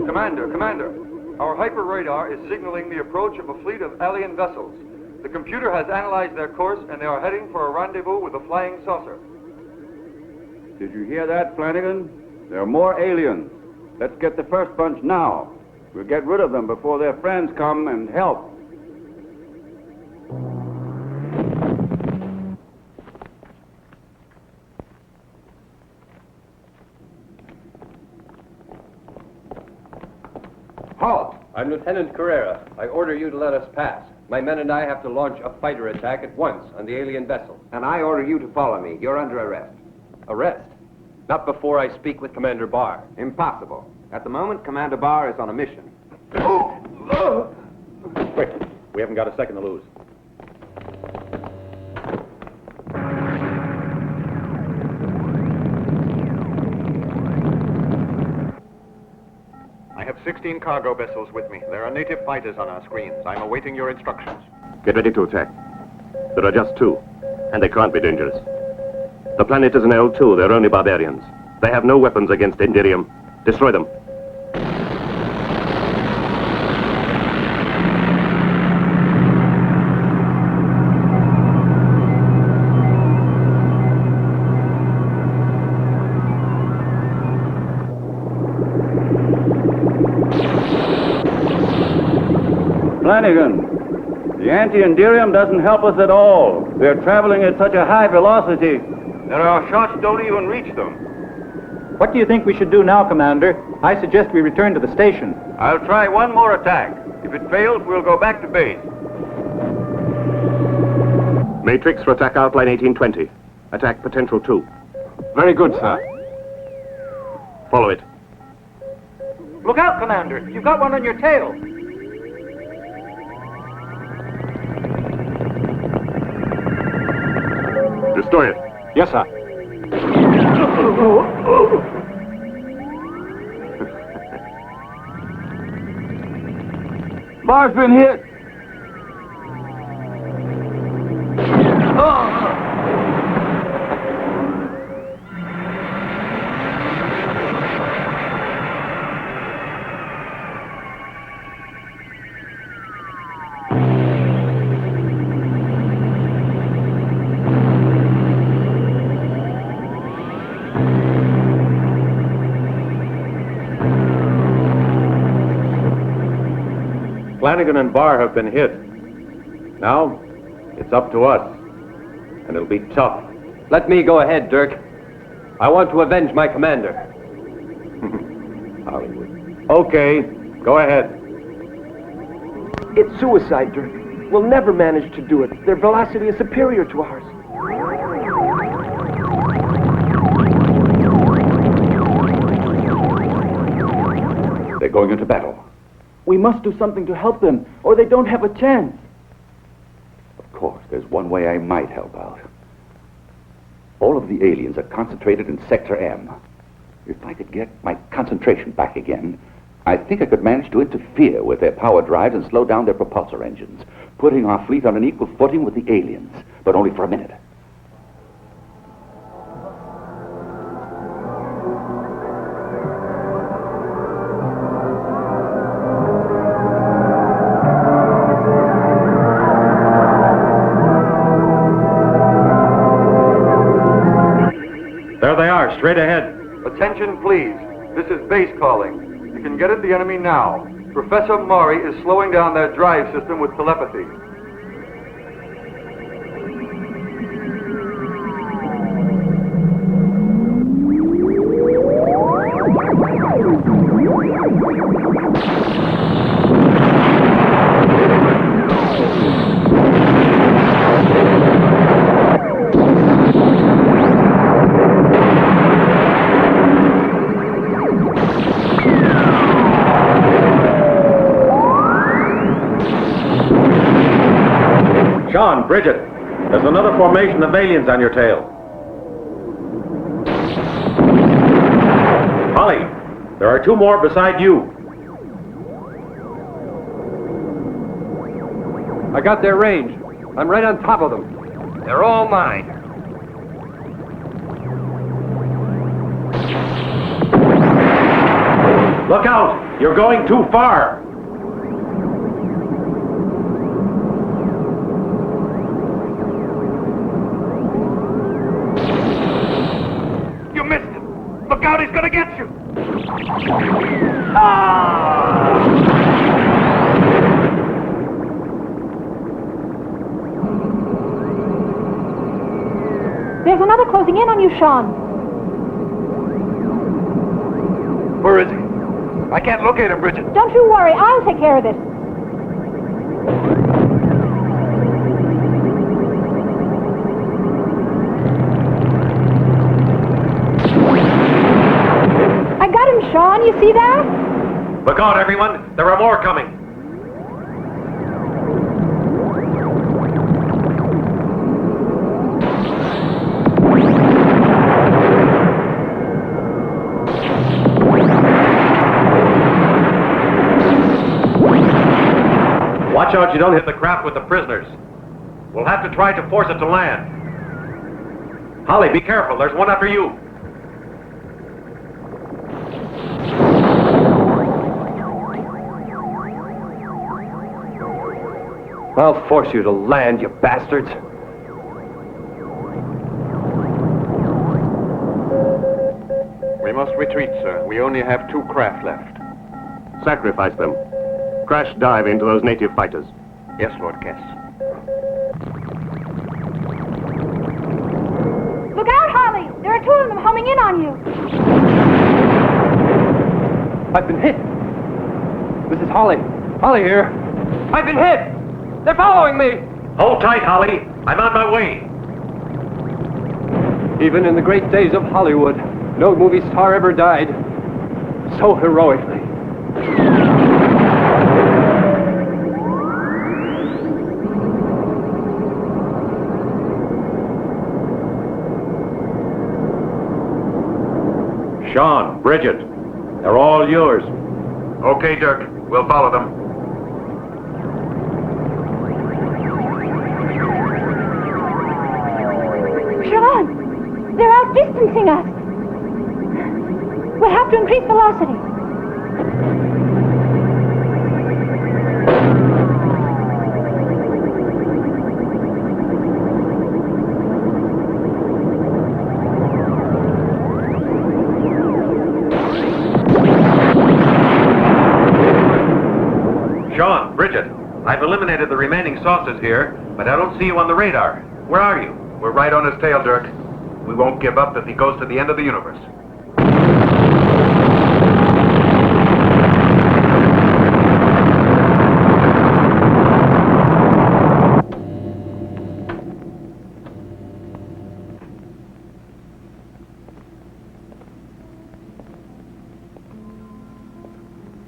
Commander, our hyper radar is signaling the approach of a fleet of alien vessels. The computer has analyzed their course and they are heading for a rendezvous with a flying saucer. Did you hear that, Flanagan? There are more aliens. Let's get the first bunch now. We'll get rid of them before their friends come and help. Halt! I'm Lieutenant Carrera. I order you to let us pass. My men and I have to launch a fighter attack at once on the alien vessel. And I order you to follow me. You're under arrest. Arrest? Not before I speak with Commander Barr. Impossible. At the moment, Commander Barr is on a mission. Quick, we haven't got a second to lose. I have 16 cargo vessels with me. There are native fighters on our screens. I'm awaiting your instructions. Get ready to attack. There are just two, and they can't be dangerous. The planet is an L2. They're only barbarians. They have no weapons against Indirium. Destroy them. Flanagan, the anti-Indirium doesn't help us at all. They're traveling at such a high velocity that our shots don't even reach them. What do you think we should do now, Commander? I suggest we return to the station. I'll try one more attack. If it fails, we'll go back to base. Matrix for attack outline 1820. Attack potential 2. Very good, sir. Follow it. Look out, Commander. You've got one on your tail. Destroy it. Yes, sir. Bar's been hit. Flanagan and Barr have been hit. Now, it's up to us. And it'll be tough. Let me go ahead, Dirk. I want to avenge my commander. Hollywood. Okay, go ahead. It's suicide, Dirk. We'll never manage to do it. Their velocity is superior to ours. They're going into battle. We must do something to help them, or they don't have a chance. Of course, there's one way I might help out. All of the aliens are concentrated in Sector M. If I could get my concentration back again, I think I could manage to interfere with their power drives and slow down their propulsor engines, putting our fleet on an equal footing with the aliens, but only for a minute. There they are, straight ahead. Attention, please. This is base calling. You can get at the enemy now. Professor Maury is slowing down their drive system with telepathy. Sean, Bridget, there's another formation of aliens on your tail. Holly, there are two more beside you. I got their range. I'm right on top of them. They're all mine. Look out! You're going too far! You missed him! Look out, he's gonna get you! There's another closing in on you, Sean. Where is he? I can't locate him, Bridget. Don't you worry, I'll take care of this. I got him, Sean. You see that? Look out, everyone! There are more coming! Watch out you don't hit the craft with the prisoners. We'll have to try to force it to land. Holly, be careful. There's one after you. I'll force you to land, you bastards. We must retreat, sir. We only have 2 craft left. Sacrifice them. Crash dive into those native fighters. Yes, Lord Kess. Look out, Holly! There are 2 of them homing in on you. I've been hit. This is Holly. Holly here. I've been hit! They're following me! Hold tight, Holly. I'm on my way. Even in the great days of Hollywood, no movie star ever died so heroically. Sean, Bridget, they're all yours. Okay, Dirk. We'll follow them. Sean! They're outdistancing us. We'll have to increase velocity. Sean, Bridget, I've eliminated the remaining saucers here, but I don't see you on the radar. Where are you? We're right on his tail, Dirk. We won't give up if he goes to the end of the universe.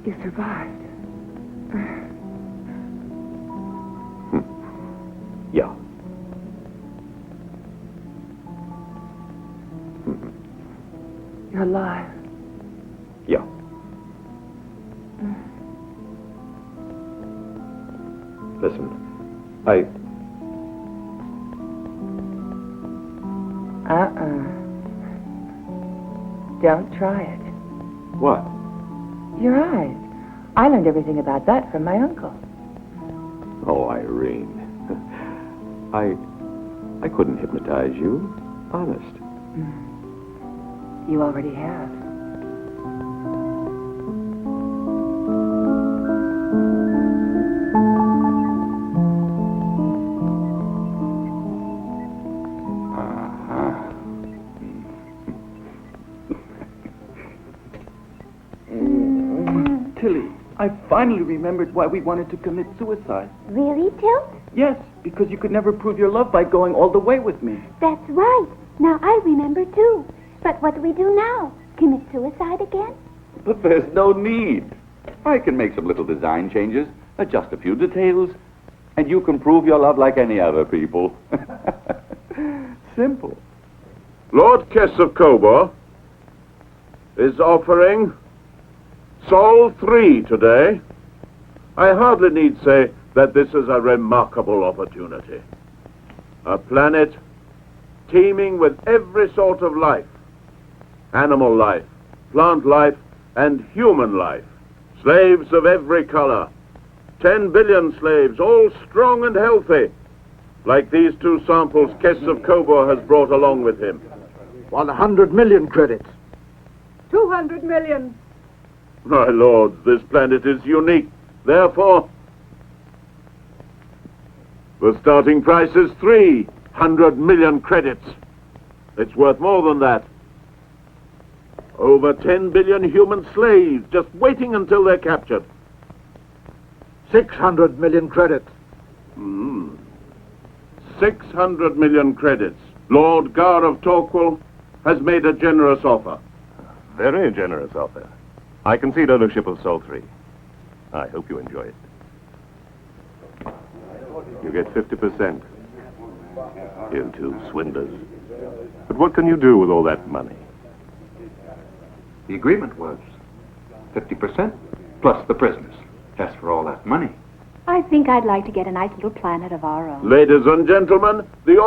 You survived. Yeah. You're alive. Yeah. Listen, Don't try it. What? Your eyes. I learned everything about that from my uncle. Oh, Irene. I couldn't hypnotize you. Honest. You already have. Tilly, I finally remembered why we wanted to commit suicide. Really, Tilt? Yes, because you could never prove your love by going all the way with me. That's right. Now I remember too. But what do we do now? Commit suicide again? But there's no need. I can make some little design changes, adjust a few details, and you can prove your love like any other people. Simple. Lord Kess of Cobor is offering Sol 3 today. I hardly need say that this is a remarkable opportunity. A planet teeming with every sort of life. Animal life, plant life, and human life. Slaves of every color. 10 billion slaves, all strong and healthy, like these two samples Kess of Cobor has brought along with him. 100 million credits. 200 million. My lords, this planet is unique. Therefore, the starting price is 300 million credits. It's worth more than that. Over 10 billion human slaves just waiting until they're captured. 600 million credits. 600 million credits. Lord Gar of Torquil has made a generous offer. Very generous offer. I concede ownership of Sol 3. I hope you enjoy it. You get 50%. You two swindlers. But what can you do with all that money? The agreement was 50% plus the prisoners. As for all that money. I think I'd like to get a nice little planet of our own. Ladies and gentlemen, the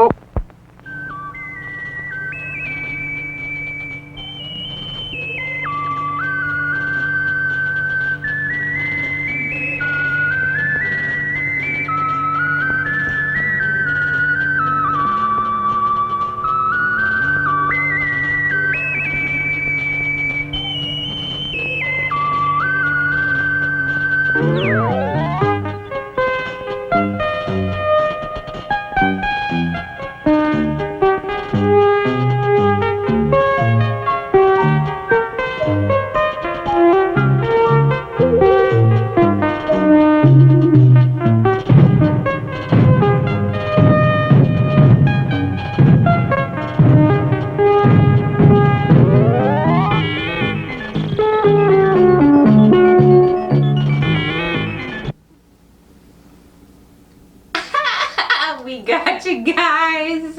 We got you guys.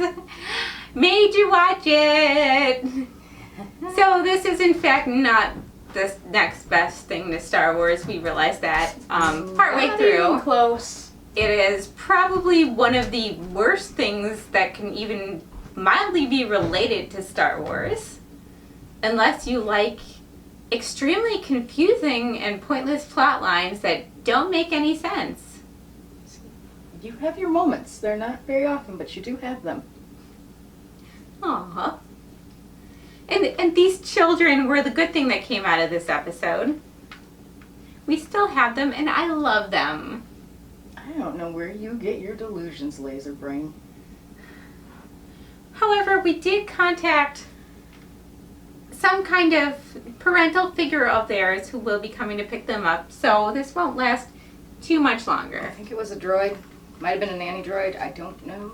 Made you watch it. So this is in fact not the next best thing to Star Wars. We realized that partway Not through. even close. It is probably one of the worst things that can even mildly be related to Star Wars. Unless you like extremely confusing and pointless plot lines that don't make any sense. You have your moments. They're not very often, but you do have them. Aww. And these children were the good thing that came out of this episode. We still have them, and I love them. I don't know where you get your delusions, Laser Brain. However, we did contact some kind of parental figure of theirs who will be coming to pick them up, so this won't last too much longer. I think it was a droid. Might have been a nanny droid. I don't know.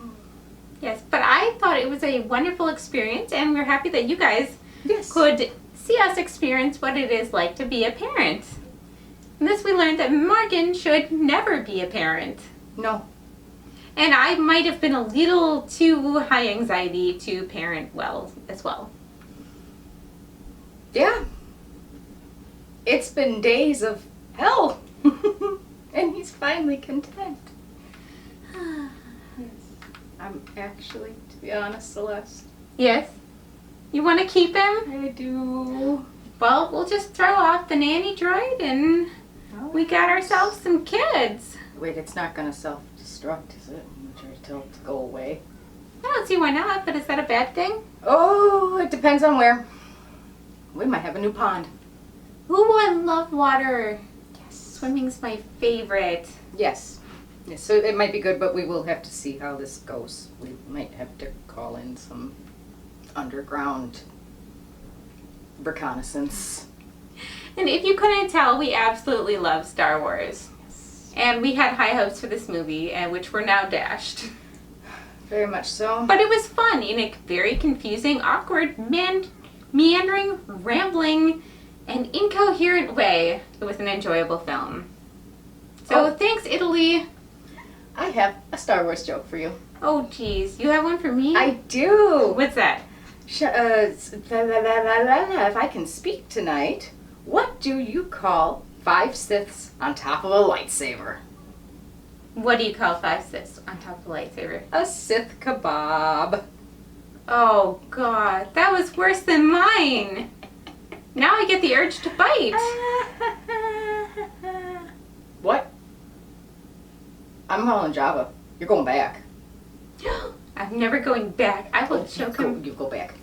Yes, but I thought it was a wonderful experience, and we're happy that you guys Yes. could see us experience what it is like to be a parent. In this, we learned that Morgan should never be a parent. No. And I might have been a little too high anxiety to parent well as well. Yeah. It's been days of hell. And he's finally content. Yes. I'm actually, to be honest, Celeste. Yes? You want to keep him? I do. Well, we'll just throw off the nanny droid and we got ourselves some kids. Wait, it's not going to self-destruct, is it? I'm trying to tell it to go away. I don't see why not, but is that a bad thing? Oh, it depends on where. We might have a new pond. Ooh, I love water. Yes. Swimming's my favorite. Yes. Yes. So it might be good, but we will have to see how this goes. We might have to call in some underground reconnaissance. And if you couldn't tell, we absolutely love Star Wars. Yes. And we had high hopes for this movie, and which were now dashed. Very much so. But it was fun in a very confusing, awkward, meandering, rambling, and incoherent way. It was an enjoyable film. So thanks, Italy. I have a Star Wars joke for you. Oh, geez. You have one for me? I do. What's that? If I can speak tonight, what do you call 5 Siths on top of a lightsaber? What do you call 5 Siths on top of a lightsaber? A Sith kebab. Oh, God. That was worse than mine. Now I get the urge to bite. What? I'm calling Java. You're going back. I'm never going back. I will choke him. You go back.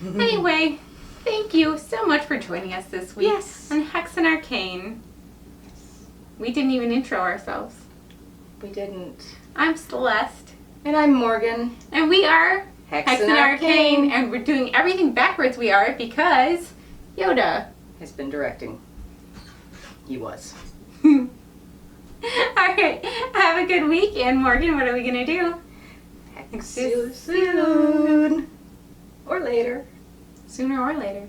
Anyway, thank you so much for joining us this week on Hexen Arcane. We didn't even intro ourselves. We didn't. I'm Celeste. And I'm Morgan. And we are Hexen Arcane. And we're doing everything backwards we are because Yoda has been directing. He was. Alright, have a good week. And Morgan, what are we going to do? See you soon. Or later. Sooner or later.